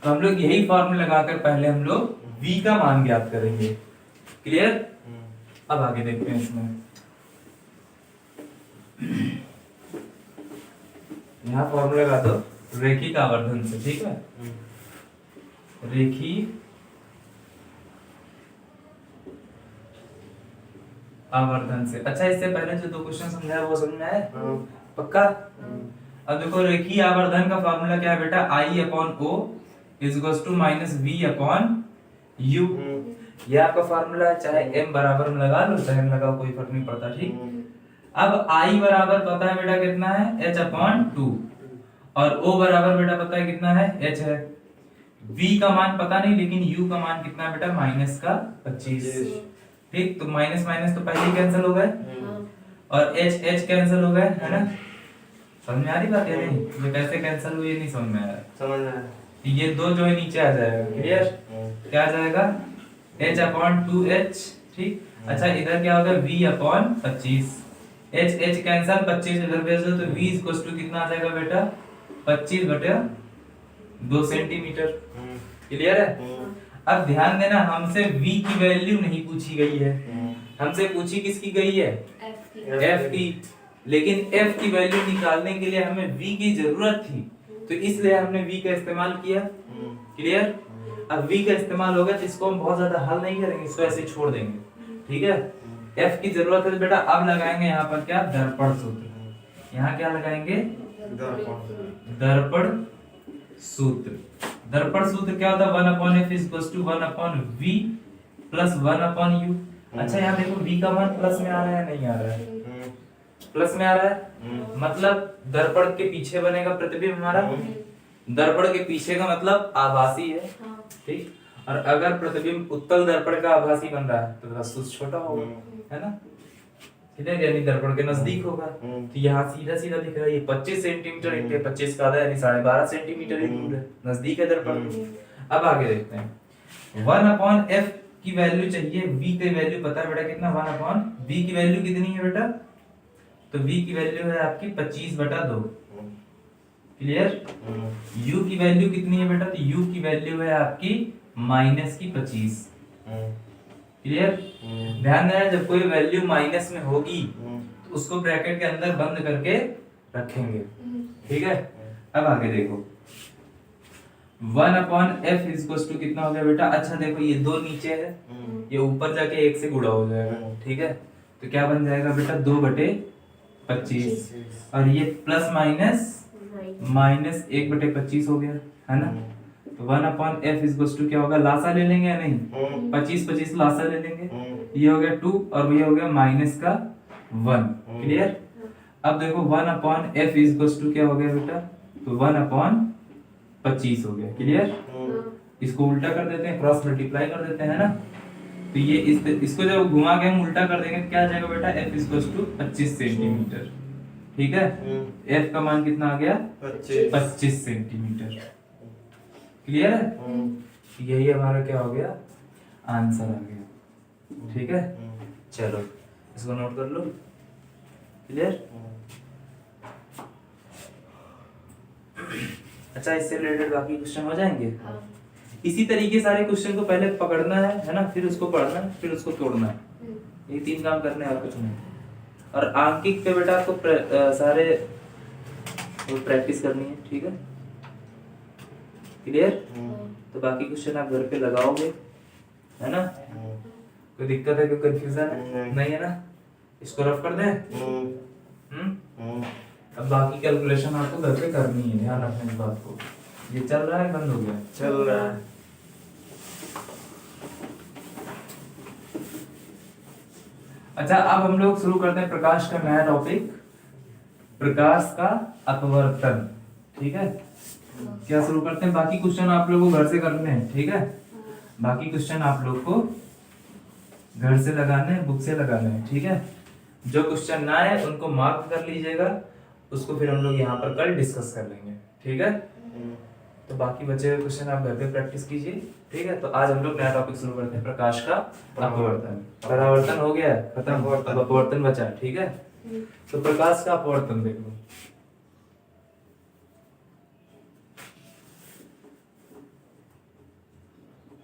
तो हम लोग यही फार्मूला लगाकर पहले हम लोग V का मान ज्ञात करेंगे, क्लियर। अब आगे देखते हैं इसमें, यहाँ फार्मूला लगा दो रेखिक आवर्धन से, ठीक है, रेखिक आवर्धन से। अच्छा इससे पहले जो 2 क्वेश्चन समझाया वो समझ में आया? पक्का। अब देखो रेखीय आवर्धन का फार्मूला क्या है बेटा, I/O - V/U। ये आपका फार्मूला है, चाहे M बराबर में लगा लो, चाहे M लगाओ, कोई फर्क नहीं पड़ता, ठीक। अब I बराबर पता है बेटा कितना है, H/2, और O बराबर बेटा पता है कितना है, H है। V का मान पता नहीं, लेकिन U का मान कितना है बेटा, -25, ठीक। तो माइनस माइनस तो पहले ही कैंसिल हो गए, और H कैंसिल हो गए, है ना। समझ में आ रही बात या नहीं? जो कैसे कैंसिल हुई ये नहीं समझ में आया, समझ में आया। ये 2 जो है नीचे आ जाएगा, क्लियर। क्या आ जाएगा, H/2H, ठीक। अच्छा इधर क्या होगा, V/25, H कैंसिल, 25 इधर भेज दो तो V कितना आ जाएगा बेटा, 25/2 सेंटीमीटर, क्लियर है। अब ध्यान देना, हमसे V की वैल्यू नहीं पूछी गई है, हमसे पूछी किसकी गई है, F की। लेकिन F की वैल्यू निकालने के लिए हमें V की जरूरत थी, तो इसलिए हमने v का इस्तेमाल किया। क्लियर? अब v का इस्तेमाल होगा तो इसको हम बहुत ज्यादा हल नहीं करेंगे, इसको ऐसे ही छोड़ देंगे। ठीक है, f की जरूरत है तो बेटा अब लगाएंगे यहाँ पर क्या, दर्पण सूत्र। यहाँ क्या लगाएंगे, दर्पण सूत्र। दर्पण सूत्र क्या होता है, 1/f = 1/v + 1/u। अच्छा यहाँ देखो v का मान प्लस में आ रहा है, नहीं आ रहा है, प्लस में आ रहा है, मतलब दर्पण के पीछे बनेगा प्रतिबिंब हमारा। दर्पण के पीछे का मतलब आभासी है, ठीक। और अगर प्रतिबिंब उत्तल दर्पण का आभासी बन रहा है तो वस्तु छोटा होगा, है ना, ठीक है, यानी दर्पण के नजदीक होगा। तो यहाँ सीधा सीधा दिख रहा है ये 25 सेंटीमीटर इंटू 25 का आधा यानी 12.5 सेंटीमीटर ही दूर है, नजदीक है दर्पण के। अब आगे देखते हैं, 1/f की वैल्यू चाहिए, v की वैल्यू पता है बेटा कितना, 1/v की वैल्यू कितनी है बेटा, तो v की वैल्यू है आपकी 25/2। क्लियर? u की वैल्यू कितनी है बेटा, तो u की वैल्यू है आपकी -25। क्लियर? ध्यान देना जब कोई वैल्यू माइनस में होगी तो उसको ब्रैकेट के अंदर बंद करके रखेंगे। ठीक है, अब आगे देखो, 1/f = कितना हो गया बेटा, अच्छा देखो ये 2 नीचे है, ये ऊपर जाके 1 से गुणा हो जाएगा। ठीक है, तो क्या बन जाएगा बेटा, 2/25 और ये प्लस माइनस -1/25 हो गया, है ना। तो 1/f = क्या होगा, लासा ले लेंगे या नहीं, 25 लासा ले लेंगे, ये हो गया 2 और ये हो गया -1। क्लियर? अब देखो 1/f = क्या हो गया बेटा, तो 1/25 हो गया। क्लियर? इसको उल्टा कर देते हैं, क्रॉस मल्टीप्लाई कर देते हैं, है ना। तो ये इसको जब घुमा के हम उल्टा कर देंगे तो क्या आ जाएगा बेटा, f = 25 सेंटीमीटर। ठीक है, f का मान कितना आ गया, 25 सेंटीमीटर। क्लियर है? यही हमारा क्या हो गया, आंसर आ गया। ठीक है, चलो इसको नोट कर लो। क्लियर? अच्छा, इससे रिलेटेड बाकी क्वेश्चन हो जाएंगे। इसी तरीके सारे क्वेश्चन को पहले पकड़ना है ना, फिर उसको पढ़ना है, फिर उसको तोड़ना है। ये 3 काम करने हैं और कुछ नहीं। और आंकिक पे बेटा आपको सारे प्रैक्टिस करनी है। ठीक है, क्लियर? तो बाकी क्वेश्चन आप घर पे लगाओगे, है ना। कोई दिक्कत है, कोई कंफ्यूजन है? नहीं है ना। इसको रफ कर दें। अब बाकी कैलकुलेशन आपको घर पे करनी है, ध्यान रखना इस बात को। ये चल रहा है, बंद हो गया, चल रहा है। अच्छा, अब हम लोग शुरू करते हैं प्रकाश का नया टॉपिक, प्रकाश का अपवर्तन। ठीक है, क्या शुरू करते हैं, बाकी क्वेश्चन आप लोगों को घर से करने हैं। ठीक है, बाकी क्वेश्चन आप लोग को घर से लगाने हैं, बुक से लगाने हैं। ठीक है, जो क्वेश्चन ना है उनको मार्क कर लीजिएगा, उसको फिर हम लोग यहाँ पर कल डिस्कस कर लेंगे। ठीक है, तो बाकी बचे हुए क्वेश्चन आप घर पे प्रैक्टिस कीजिए। ठीक है, तो आज हम लोग नया टॉपिक शुरू करते हैं, प्रकाश का अपवर्तन। परावर्तन हो गया, खत्म, अब अपवर्तन बचा है। ठीक है, तो प्रकाश का अपवर्तन देखो,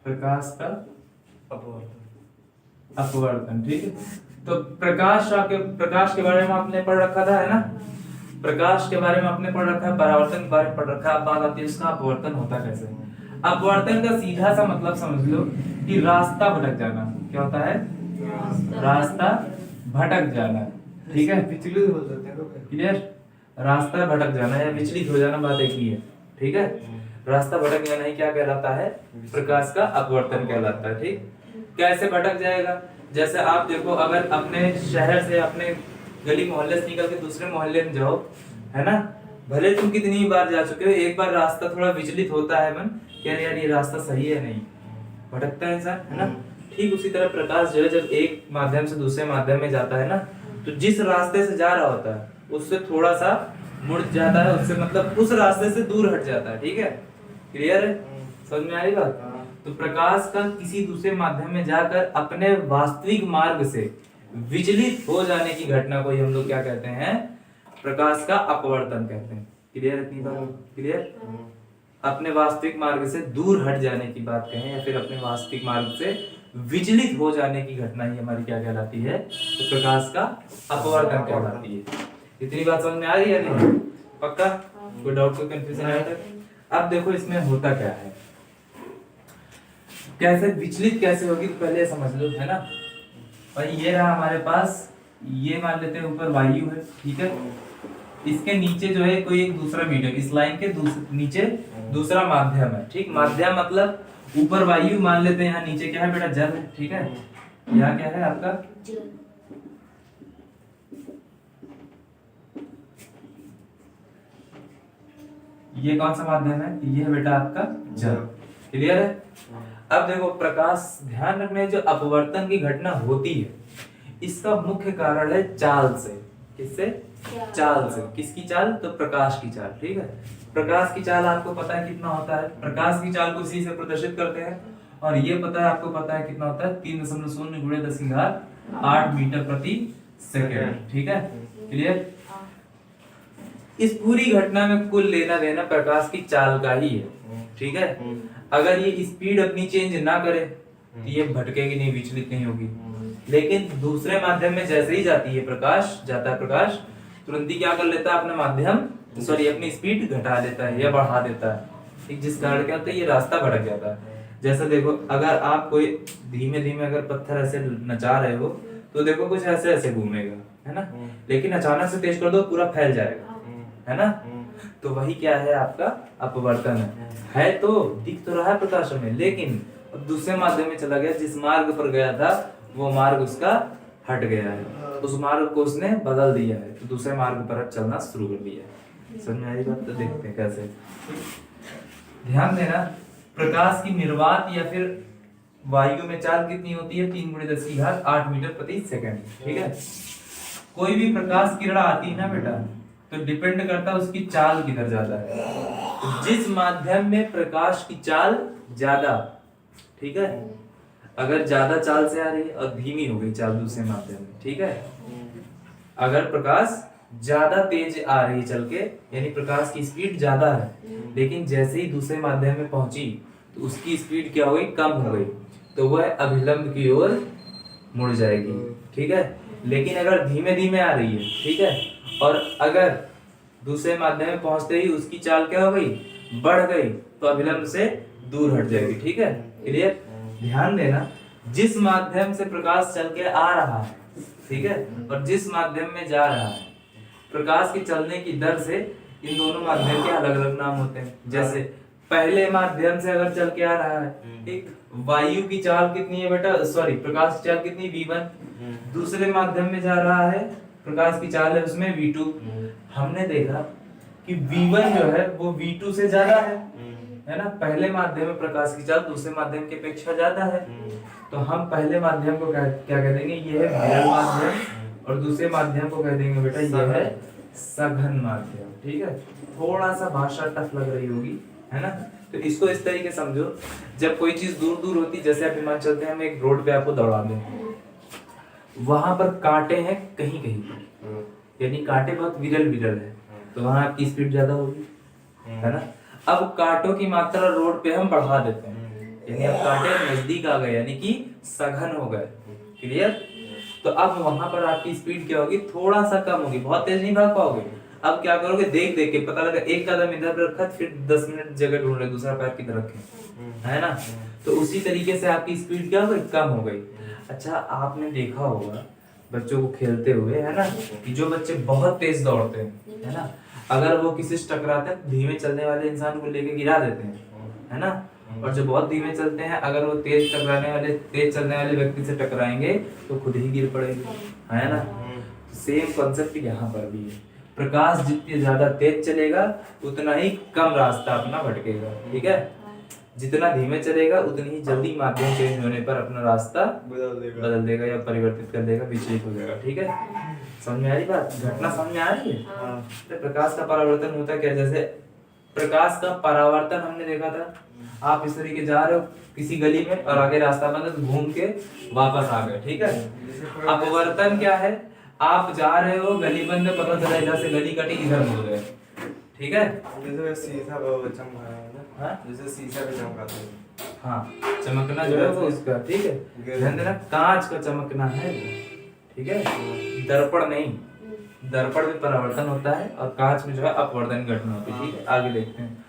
प्रकाश का अपवर्तन। ठीक है, तो प्रकाश के बारे में आपने पढ़ रखा था, है ना। प्रकाश के बारे में आपने पढ़ रखा है, परावर्तन के बारे में पढ़ रखा है। अब बात आती है उसका अपवर्तन होता कैसे। अपवर्तन का सीधा सा मतलब समझ लो कि रास्ता भटक जाना। क्या होता है, रास्ता भटक जाना। ठीक है, विचलित हो जाते हैं। क्लियर? रास्ता भटक जाना या विचलित हो जाना बात एक ही है। ठीक है, रास्ता भटक जाना ही क्या कहलाता है, प्रकाश का अपवर्तन कहलाता है। ठीक, कैसे भटक जाएगा, जैसे आप देखो, अगर अपने शहर से अपने गली मोहल्ले से निकल के दूसरे मोहल्ले में जाओ, है ना, भले तुम कितनी बार जा चुके हो, एक बार रास्ता थोड़ा विचलित होता है मन, क्या यार ये रास्ता सही है, नहीं, भटकता है इंसान, है ना। ठीक उसी तरह प्रकाश जो है जब एक माध्यम से दूसरे माध्यम में जाता है ना, तो जिस रास्ते से जा रहा होता है उससे थोड़ा सा मुड़ जाता है, उससे मतलब उस रास्ते से दूर हट जाता है। ठीक है, क्लियर है, समझ में आ रही बात। तो प्रकाश का किसी दूसरे माध्यम में जाकर अपने वास्तविक मार्ग से विचलित हो जाने की घटना को ही हम लोग क्या कहते हैं, प्रकाश का अपवर्तन कहते हैं। क्लियर है, इतनी बात क्लियर। अपने वास्तविक मार्ग से दूर हट जाने की बात कहें या फिर अपने वास्तविक मार्ग से विचलित हो जाने की घटना ही हमारी क्या कहलाती है, तो प्रकाश का अपवर्तन कहलाती है। इतनी बात समझ में आ रही है नहीं, पक्का? कोई डाउट कोई कंफ्यूजन आया था? अब देखो इसमें होता क्या है, कैसे विचलित कैसे होगी तो पहले समझ लो, है ना। और ये रहा हमारे पास, ये मान लेते हैं ऊपर वायु है, ठीक है। इसके नीचे जो है कोई एक दूसरा मीडियम, इस लाइन के नीचे दूसरा माध्यम है, ठीक। माध्यम मतलब ऊपर वायु मान लेते हैं, यहाँ नीचे क्या है बेटा, जल है, ठीक है। यहाँ क्या है आपका, जल। ये कौन सा माध्यम है, ये है बेटा आपका जल। क्लियर है? अब देखो प्रकाश, ध्यान रखना है जो अपवर्तन की घटना होती है इसका मुख्य कारण है चाल से। किससे? चाल से। किसकी चाल? तो प्रकाश की चाल, ठीक है। प्रकाश की चाल आपको पता है कितना होता है, प्रकाश की चाल को सी से प्रदर्शित करते हैं, और ये पता है आपको पता है कितना होता है, 3.0 × 10⁸ मीटर प्रति सेकेंड, ठीक है। क्लियर? इस पूरी घटना में कुल लेना देना प्रकाश की चाल का ही है, ठीक है। अगर ये स्पीड अपनी चेंज ना करे तो ये भटकेगी नहीं, विचलित नहीं होगी। लेकिन दूसरे माध्यम में जैसे ही जाती है प्रकाश, जाता है प्रकाश, तुरंत ही क्या कर लेता है, अपना माध्यम सॉरी अपनी स्पीड घटा लेता है या बढ़ा देता है, ठीक। जिस कारण क्या होता है, ये रास्ता भटक जाता है। जैसे देखो अगर आप कोई धीमे धीमे अगर पत्थर ऐसे नचा रहे हो तो देखो कुछ ऐसे ऐसे घूमेगा, है ना। लेकिन अचानक से तेज कर दो पूरा फैल जाएगा, है ना। तो वही क्या है आपका अपवर्तन है तो दिख तो रहा है प्रकाश में, लेकिन अब दूसरे माध्यम में चला गया, जिस मार्ग पर गया था वो मार्ग उसका हट गया है, उस मार्ग को उसने बदल दिया है, तो दूसरे मार्ग पर अब चलना शुरू कर दिया है। समझ में आई बात? तो देखते हैं कैसे। ध्यान देना, प्रकाश की निर्वात या फिर वायु में चाल कितनी होती है, 3 × 10⁸ मीटर प्रति सेकंड, ठीक है। कोई भी प्रकाश किरण आती है ना बेटा, तो डिपेंड करता है उसकी चाल किधर ज्यादा है। तो जिस माध्यम में प्रकाश की चाल ज्यादा, ठीक है, अगर ज्यादा चाल से आ रही है और धीमी हो गई चाल दूसरे माध्यम में, ठीक है। अगर प्रकाश ज्यादा तेज आ रही है चल के, यानी प्रकाश की स्पीड ज्यादा है, लेकिन जैसे ही दूसरे माध्यम में पहुंची तो उसकी स्पीड क्या हो गई, कम हो गई, तो वह अभिलंब की ओर मुड़ जाएगी, ठीक है। लेकिन अगर धीमे धीमे आ रही है, ठीक है, और अगर दूसरे माध्यम में पहुंचते ही उसकी चाल क्या हो गई, बढ़ गई, तो अभिलंब से दूर हट जाएगी, ठीक है। क्लियर? ध्यान देना, जिस माध्यम से प्रकाश चल के आ रहा है, ठीक है, और जिस माध्यम में जा रहा है, प्रकाश के चलने की दर से इन दोनों माध्यम के अलग अलग नाम होते हैं। जैसे पहले माध्यम से अगर चल के आ रहा है, एक वायु की चाल कितनी है बेटा, सॉरी प्रकाश की चाल कितनी, v1। दूसरे माध्यम में जा रहा है, प्रकाश की चाल है उसमें v2। हमने देखा कि v1 जो है वो v2 से ज्यादा है ना। पहले माध्यम में प्रकाश की चाल दूसरे माध्यम की अपेक्षा ज्यादा है, तो हम पहले माध्यम को क्या कह देंगे, ये है विरल माध्यम, और दूसरे माध्यम को कह देंगे बेटा ये है सघन माध्यम, ठीक है। थोड़ा सा भाषा टफ लग रही होगी, है ना। तो इसको इस तरीके समझो, जब कोई चीज दूर दूर होती, जैसे आप मान चलते हैं हम एक रोड पे आपको दौड़ा दें, वहां पर कांटे हैं कहीं कहीं, यानी कांटे बहुत विरल विरल है, तो वहां आपकी स्पीड ज्यादा होगी, है ना। अब कांटों की मात्रा रोड पे हम बढ़ा देते हैं, यानी अब कांटे नजदीक आ गए, यानी कि सघन हो गए। क्लियर? तो अब वहां पर आपकी स्पीड क्या होगी, थोड़ा सा कम होगी, बहुत तेज नहीं भाग पाओगे। अब क्या करोगे, देख देख के पता लगा एक कदम इधर रखा, फिर 10 मिनट जगह ढूंढ रहे, दूसरा पैर किधर रखे, है ना। तो उसी तरीके से आपकी स्पीड क्या हो गई, कम हो गई। अच्छा आपने देखा होगा बच्चों को खेलते हुए, है ना, कि जो बच्चे बहुत तेज दौड़ते हैं, है ना, अगर वो किसी से टकराते हैं धीमे चलने वाले इंसान को लेके गिरा देते हैं, है ना। और जो बहुत धीमे चलते हैं, अगर वो तेज चलने वाले व्यक्ति से टकराएंगे तो खुद ही गिर पड़ेंगे, है ना। सेम कॉन्सेप्ट यहाँ पर भी है, प्रकाश जितनी ज्यादा तेज चलेगा उतना ही कम रास्ता अपना भटकेगा, ठीक है। जितना धीमे चलेगा उतनी ही जल्दी माध्यम चेंज होने पर अपना रास्ता बदल देगा या परिवर्तित कर देगा, विचलित हो जाएगा, ठीक है। समझ में आ रही बात, घटना समझ में आ रही है। तो प्रकाश का परावर्तन होता क्या, जैसे प्रकाश का परावर्तन हमने देखा था, आप इस तरीके जा रहे हो किसी गली में और आगे रास्ता बंद है तो घूम के वापस आ गए, ठीक है। अपवर्तन क्या है, आप जा रहे हो गली बंद है, पता चला इधर से गली कटी, इधर मुड़ गए, ठीक है। जैसे शीशा पे चमका है ना, हाँ जैसे शीशा पे चमकाते हैं, हाँ चमकना जो है वो इसका, ठीक है। ध्यान देना कांच का चमकना है, ठीक है, दर्पण नहीं, दर्पण में परावर्तन होता है और कांच में जो है अपवर्तन घटना होती है। ठीक है, आगे देखते हैं।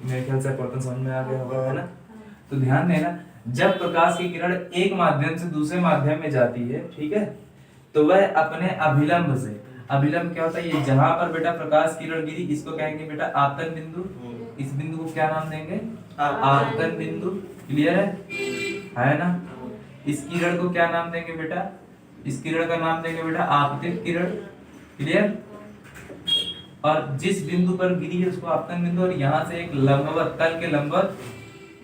मेरे ख्याल से अपवर्तन समझ में आ गया होगा, है ना। तो ध्यान देना, जब प्रकाश की किरण एक माध्यम से दूसरे माध्यम में जाती है, ठीक है, तो वह अपने अभिलंब से, अभिलंब क्या होता है, ये जहां पर बेटा प्रकाश किरण गिरी इसको कहेंगे बेटा आपतन बिंदु। इस बिंदु को क्या नाम देंगे, आपतन बिंदु। क्लियर है ना। इस किरण को क्या नाम देंगे बेटा, इस किरण का नाम देंगे बेटा आपतित किरण। क्लियर। और जिस बिंदु पर गिरी है उसको आपतन बिंदु, और यहाँ से एक लंबवत, तल के लंबवत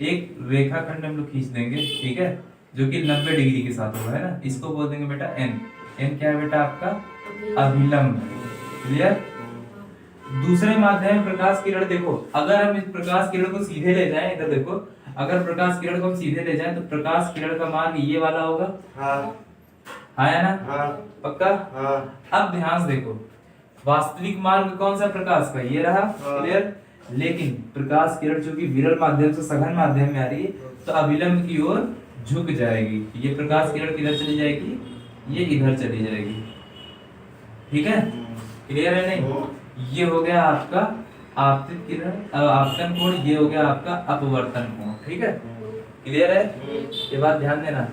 एक रेखाखंड हम लोग खींच देंगे, ठीक है, जो कि 90 डिग्री के साथ होगा, है ना। इसको बोल देंगे बेटा एन। एन क्या है बेटा आपका, अभिलंब। क्लियर। दूसरे माध्यम में प्रकाश किरण, देखो अगर हम इस प्रकाश किरण को सीधे ले जाएं, इधर देखो, अगर प्रकाश किरण को हम सीधे ले जाएं तो प्रकाश किरण का मार्ग ये वाला होगा। हाँ है ना, पक्का। अब ध्यान से देखो, वास्तविक मार्ग कौन सा प्रकाश का, ये रहा। क्लियर। लेकिन प्रकाश किरण चूंकि विरल माध्यम से सघन माध्यम में आ रही है तो अभिलंब की ओर झुक जाएगी। ये प्रकाश किरण किधर चली जाएगी, ये इधर चली जाएगी। ठीक है, क्लियर है नहीं। ये हो गया आपका आपतित किरण, आपतन कोण, ये हो गया आपका अपवर्तन कोण। ठीक है, क्लियर है। ये बात ध्यान देना,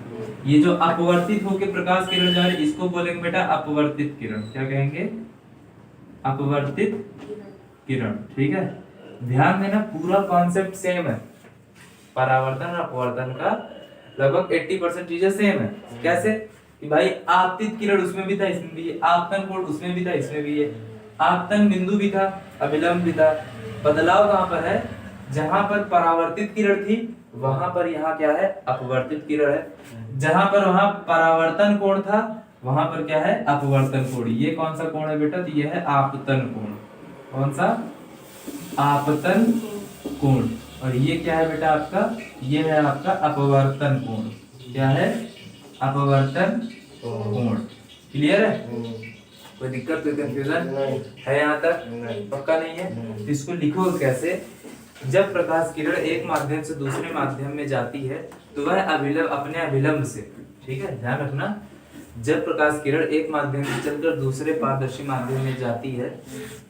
ये जो अपवर्तित होकर प्रकाश किरण जा रही है इसको बोलेंगे बेटा अपवर्तित किरण। क्या कहेंगे, अपवर्तित किरण। ठीक है, ध्यान देना पूरा कॉन्सेप्ट सेम है, परावर्तन और अपवर्तन का लगभग 80% चीजें सेम है। कैसे कि भाई आपतित किरण उसमें भी था, इसमें भी है, आपतन कोण उसमें भी था, इसमें भी है, आपतन बिंदु भी था, अभिलंब भी था। बदलाव कहां पर है, जहां पर परावर्तित किरण थी वहां पर यहाँ क्या है, अपवर्तित किरण है। जहां पर वहां परावर्तन कोण था वहां पर क्या है, अपवर्तन कोण। ये कौन सा कोण है बेटा, तो ये है आपतन कोण। कौन सा, आपतन कोण। और ये क्या है बेटा आपका, ये है आपका अपवर्तन कोण। क्या है, अपवर्तन कोण। क्लियर है, कोई दिक्कत, कोई कंफ्यूजन है यहाँ तक, पक्का नहीं है। तो इसको लिखो कैसे, जब प्रकाश किरण एक माध्यम से दूसरे माध्यम में जाती है तो वह अभिलंब, अपने अभिलंब से, ठीक है ध्यान रखना, जब प्रकाश किरण एक माध्यम से चलकर दूसरे पारदर्शी माध्यम में जाती है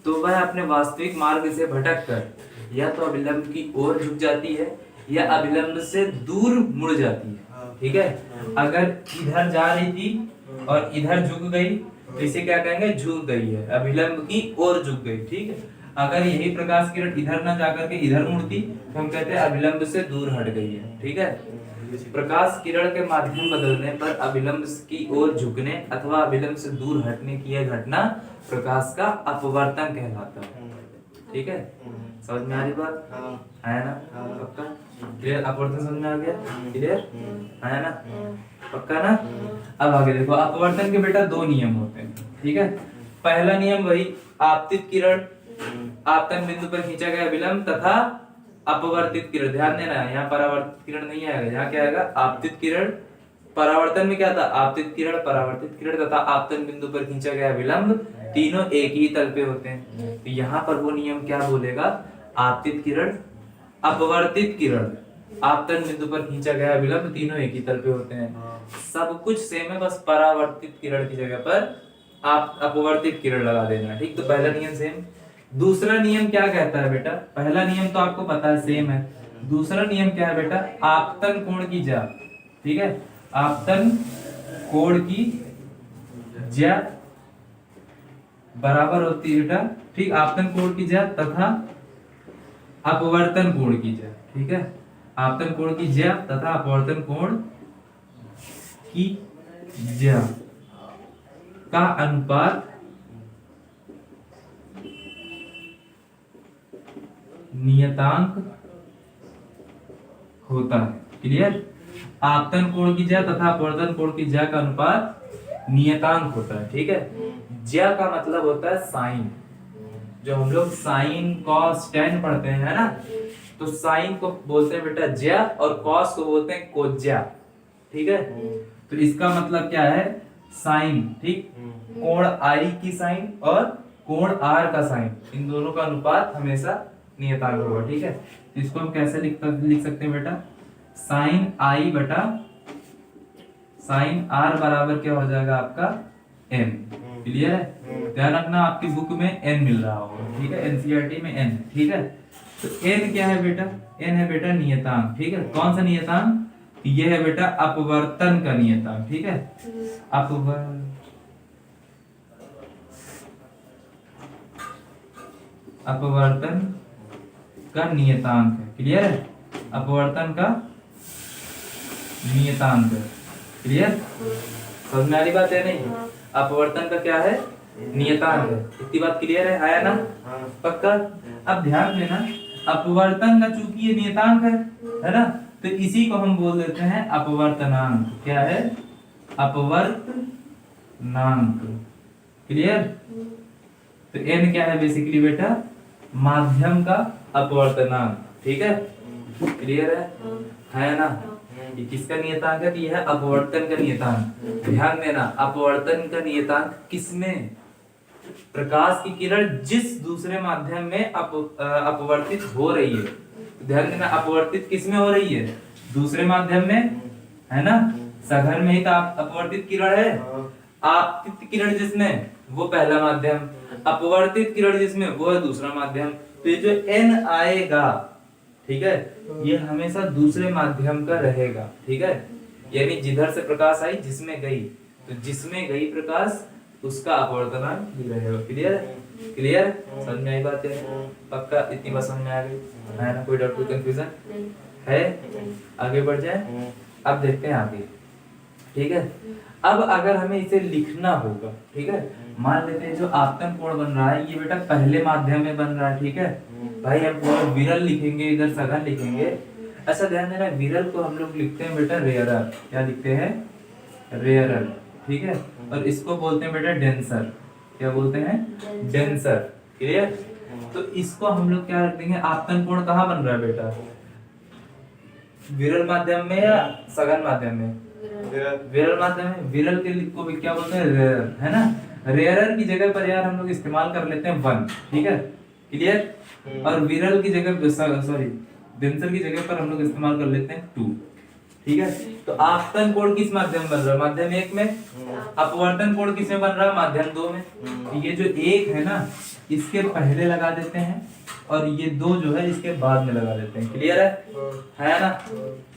तो वह अपने वास्तविक मार्ग से भटककर या तो अभिलंब की ओर झुक जाती है या अभिलंब से दूर मुड़ जाती है। ठीक है, अगर इधर जा रही थी और इधर झुक गई तो इसे क्या कहेंगे, झुक गई है, अभिलंब की ओर झुक गई। ठीक है, अगर यही प्रकाश किरण इधर ना जाकर के इधर मुड़ती तो हम कहते हैं अभिलंब से दूर हट गई है। ठीक है, प्रकाश किरण के माध्यम बदलने पर अभिलंब की ओर झुकने अथवा अभिलंब से दूर हटने की यह घटना प्रकाश का अपवर्तन कहलाता है। ठीक है, समझ में आ रही बात है ना, पक्का। क्लियर, अपवर्तन समझ में आ गया, क्लियर है ना, पक्का ना। अब आगे देखो, अपवर्तन के बेटा दो नियम होते हैं। ठीक है, पहला नियम वही आपतित किरण आपतन बिंदु पर खींचा गया अभिलंब तथा अपवर्तित किरण। ध्यान देना, यहाँ परावर्तित किरण नहीं आएगा, यहाँ क्या आएगा, आपतित किरण। परावर्तन में क्या था, आपतित किरण, परावर्तित किरण तथा आपतन बिंदु पर खींचा गया विलंब, तीनों एक ही तल पे होते हैं। तो यहाँ पर वो नियम क्या बोलेगा, आपतित किरण, अपवर्तित किरण, आपतन बिंदु पर खींचा गया विलंब, तीनों एक ही तल पे होते हैं। सब कुछ सेम है, बस परावर्तित किरण की जगह पर आप अपवर्तित किरण लगा देना। ठीक, तो पहला नियम सेम। दूसरा नियम क्या कहता है बेटा, पहला नियम तो आपको पता है सेम है। दूसरा नियम क्या है बेटा, आपतन कोण की ज्या। ठीक है, आपतन कोण की ज्या बराबर होती है बेटा, ठीक, आपतन कोण की ज्या तथा अपवर्तन कोण की ज्या। ठीक है, आपतन कोण की ज्या तथा अपवर्तन कोण की ज्या का अनुपात नियतांक होता है। क्लियर, आपतन कोण की ज्या तथा अपवर्तन कोण की ज्या का अनुपात नियतांक होता है। ठीक है, ज्या का मतलब होता है साइन, जो हम लोग साइन कॉस टेन पढ़ते हैं ना, तो साइन को बोलते हैं बेटा ज्या और कॉस को बोलते हैं कोज्या। ठीक है, तो इसका मतलब क्या है, साइन, ठीक, कोण आई की साइन और कोण आर का साइन, इन दोनों का अनुपात हमेशा नियतांक होगा। ठीक है, तो इसको हम कैसे लिख सकते हैं बेटा, साइन आई बटा साइन आर बराबर क्या हो जाएगा आपका n। क्लियर है? ध्यान रखना आपकी बुक में n मिल रहा होगा, ठीक है, एनसीईआरटी में n, ठीक है। तो n क्या है बेटा? n है बेटा नियतांक, ठीक है। कौन सा नियतांक? ये है बेटा अपवर्तन का नियतांक, ठीक है। अपवर्तन का नियतांक है, क्लियर है? अपवर्तन का नियतांक, क्लियर? समझ में आ रही बात है नहीं? अपवर्तन का क्या है? नियतांक है। इतनी बात क्लियर है ना? पक्का? अब ध्यान देना, अपवर्तन का चूंकि ये नियतांक है ना, तो इसी को हम बोल देते हैं अपवर्तनांक। क्या है? अपवर्तनांक, क्लियर? तो n क्या है बेसिकली बेटा? माध्यम का अपवर्तनांक, ठीक है। क्लियर है ना? ये किसका नियतांक है? ये है अपवर्तन का नियतांक। ध्यान देना, अपवर्तन का नियतांक किसमें? प्रकाश की किरण जिस दूसरे माध्यम में अपवर्तित हो रही है। ध्यान देना, अपवर्तित किसमें हो रही है? दूसरे माध्यम में, है ना? सघन में ही तो अपवर्तित किरण है। आपतित किरण जिसमें, वो पहला माध्यम। अपवर्तित किरण जिसमें, वो है दूसरा माध्यम। तो ये जो n आएगा, ठीक है, ये हमेशा दूसरे माध्यम का रहेगा, ठीक है। यानी जिधर से प्रकाश आई, जिसमें गई, तो जिसमें गई प्रकाश, उसका अपवर्तनांक भी रहेगा। क्लियर है? क्लियर? समझ में आई बात है? पक्का? इतनी बात समझ में आ गई है ना? कोई डाउट, कोई कंफ्यूजन है? आगे बढ़ जाए। अब देखते हैं आगे, ठीक है। अब अगर हमें इसे लिखना होगा, ठीक है, मान लेते हैं जो आपतन कोण बन रहा है, ये बेटा पहले माध्यम में बन रहा है, ठीक है भाई। हम पूरा विरल लिखेंगे, इधर सघन लिखेंगे। अच्छा ध्यान देना, विरल को हम लोग लिखते हैं बेटा रेयरर। क्या लिखते हैं? रेयरर, ठीक है। और इसको बोलते हैं बेटा डेंसर। क्या बोलते हैं? Denser, clear? तो इसको हम लोग क्या रख देंगे? आपतन कोण कहाँ बन रहा है बेटा? विरल माध्यम में या सघन माध्यम में? विरल माध्यम में। विरल के को भी क्या बोलते हैं? रेयरर, है ना? रेयरर की जगह पर यार हम लोग इस्तेमाल कर लेते हैं 1, ठीक है, क्लियर? और विरल की जगह, सॉरी, डेंसर की जगह पर हम लोग इस्तेमाल कर लेते हैं 2, ठीक है। तो आपतन कोण किस माध्यम में बन रहा है? माध्यम 1 में। अपवर्तन कोण किस में बन रहा है? माध्यम 2 में। तो ये जो 1 है ना, इसके पहले लगा देते हैं, और ये 2 जो है इसके बाद में लगा देते हैं। क्लियर है ना?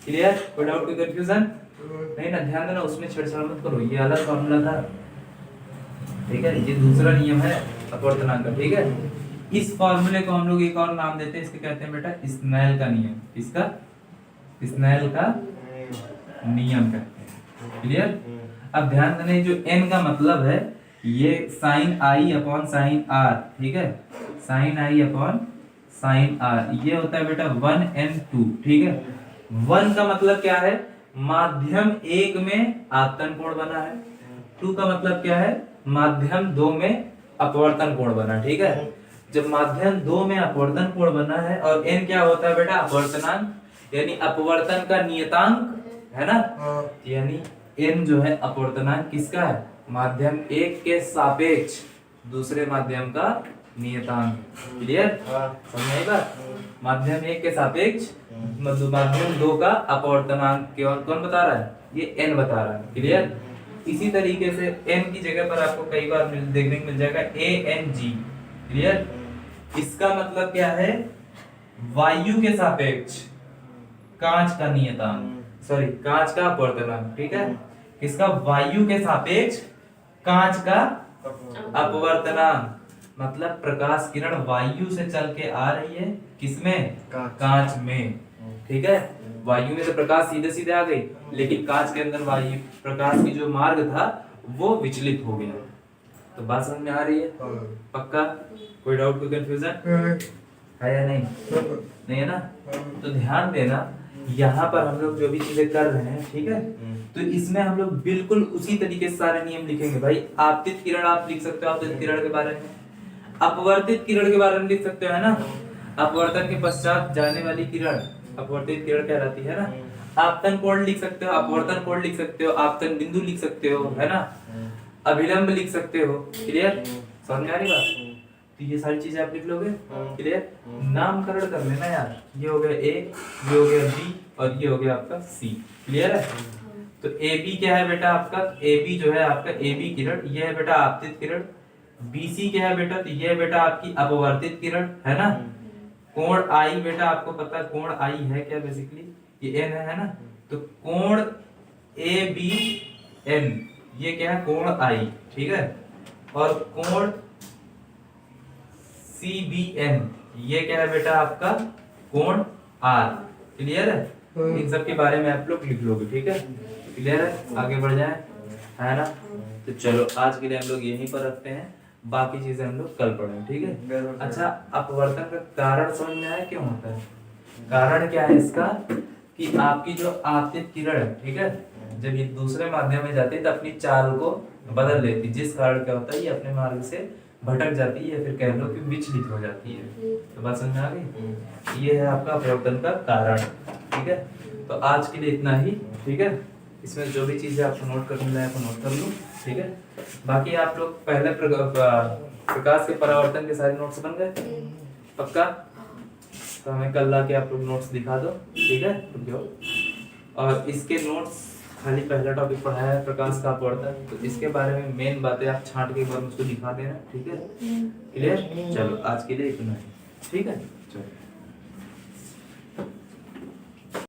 क्लियर? कोई डाउट, कोई कंफ्यूजन नहीं ना? ध्यान देना, उसमें छेड़छाड़ मत करो, ये अलग फॉर्मूला था, ठीक है। ये दूसरा नियम है अपवर्तनांक का, ठीक है। इस फॉर्मूले को हम लोग एक और नाम देते हैं, इसके कहते हैं बेटा स्नेल का नियम। इसका स्नेल का नियम कहते हैं, क्लियर? अब ध्यान देना, जो n का मतलब है, ये sine i upon sine r, ठीक है, sine i upon sine r, ये होता है बेटा 1n2, ठीक है। 1 का मतलब क्या है? माध्यम 1 में आपतन कोण बना है। 2 का मतलब क्या है? माध्यम 2 में अपवर्तन कोण बना, ठीक है। जब माध्यम 2 में अपवर्तन कोण बना है, और n क्या होता है बेटा? अपवर्तनांक, यानी अपवर्तन का नियतांक, है ना? यानी n जो है अपवर्तनांक किसका है? माध्यम 1 के सापेक्ष दूसरे माध्यम का नियतांक। क्लियर? समझ में आई बात? माध्यम 1 के सापेक्ष माध्यम 2 का अपवर्तनांक कौन बता रहा है? ये n बता रहा है। क्लियर? इसी तरीके से n की जगह पर आपको कई बार देखने को मिल जाएगा ANG। क्लियर? इसका मतलब क्या है? वायु के सापेक्ष कांच का नियतांक, सॉरी, कांच का अपवर्तनांक, ठीक है। किसका? वायु के सापेक्ष कांच का अपवर्तनांक, मतलब प्रकाश किरण वायु से चल के आ रही है, किसमें? कांच में, ठीक है। वायु में तो प्रकाश सीधे सीधे आ गई, लेकिन कांच के अंदर वायु प्रकाश की जो मार्ग था वो विचलित हो गया। तो बात समझ में आ रही है? पक्का? कोई डाउट, कोई कंफ्यूजन है या नहीं? नहीं है ना? तो ध्यान देना, यहाँ पर हम लोग जो भी चीजें कर रहे हैं, ठीक है, तो इसमें हम लोग बिल्कुल उसी तरीके से सारे नियम लिखेंगे। भाई आपतित किरण आप लिख सकते हो, आपतित किरण के बारे में, अपवर्तित किरण के बारे में लिख सकते हो, है ना? अपवर्तन के पश्चात जाने वाली किरण अपवर्तित किरण कहलाती है ना? आपतन कोण लिख सकते हो, अपवर्तन कोण लिख सकते हो, आपतन बिंदु लिख सकते हो, है ना? अभिलंब लिख सकते हो। क्लियर? समझ में आ रही बात? तो ये सारी चीजें आप लिख लोगे। क्लियर? नामकरण कर लेना यार, ये हो गया A, ये हो गया B, और ये हो गया आपका C। क्लियर है? तो ए बी क्या है बेटा आपका, ए बी जो है आपका ए बी किरण, ये है बेटा आपतित किरण। बी सी क्या है बेटा, तो ये है बेटा आपकी अपवर्तित किरण, है ना। कोण आई बेटा आपको पता है कोण आई है क्या, बेसिकली ये एन है ना। तो कोण ए बी एन ये क्या है, कोण आई, ठीक है। और कोण सी बी एन ये क्या है बेटा आपका, कोण आर। क्लियर है, इन सब के बारे में आप लोग लिख लोगे, ठीक है। क्लियर है, आगे बढ़ जाए, है ना। तो चलो आज के लिए हम लोग यहीं पर रखते हैं, बाकी चीजें हम लोग कल पढ़ेंगे, ठीक है। अच्छा, अपवर्तन का कारण समझ में आया क्यों होता है। कारण क्या है इसका, कि आपकी जो आपतित किरण है, ठीक है, जब ये दूसरे माध्यम में जाती है तो अपनी चाल को बदल लेती है, जिस कारण क्या होता है ये अपने मार्ग से भटक जाती है, या फिर कह लो कि विचलित हो जाती है। तो बात समझ में आ गई, ये है आपका अपवर्तन का कारण, ठीक है। तो आज के लिए इतना ही, ठीक है। इसमें जो भी चीजें आपको नोट करने लायक है नोट कर लो, ठीक है। बाकी आप लोग पहले प्रकाश के परावर्तन के सारे नोट्स बन गए, पक्का। तो हमें कल लाके आप लोग नोट्स दिखा दो, ठीक है। रुक जाओ। और इसके नोट्स खाली पहला टॉपिक पढ़ाया है प्रकाश का अपवर्तन, तो इसके बारे में मेन बातें आप छांट के एक बार मुझको दिखा देना, ठीक है। क्लियर, चलो आज के लिए इतना ही, ठीक है, चलो।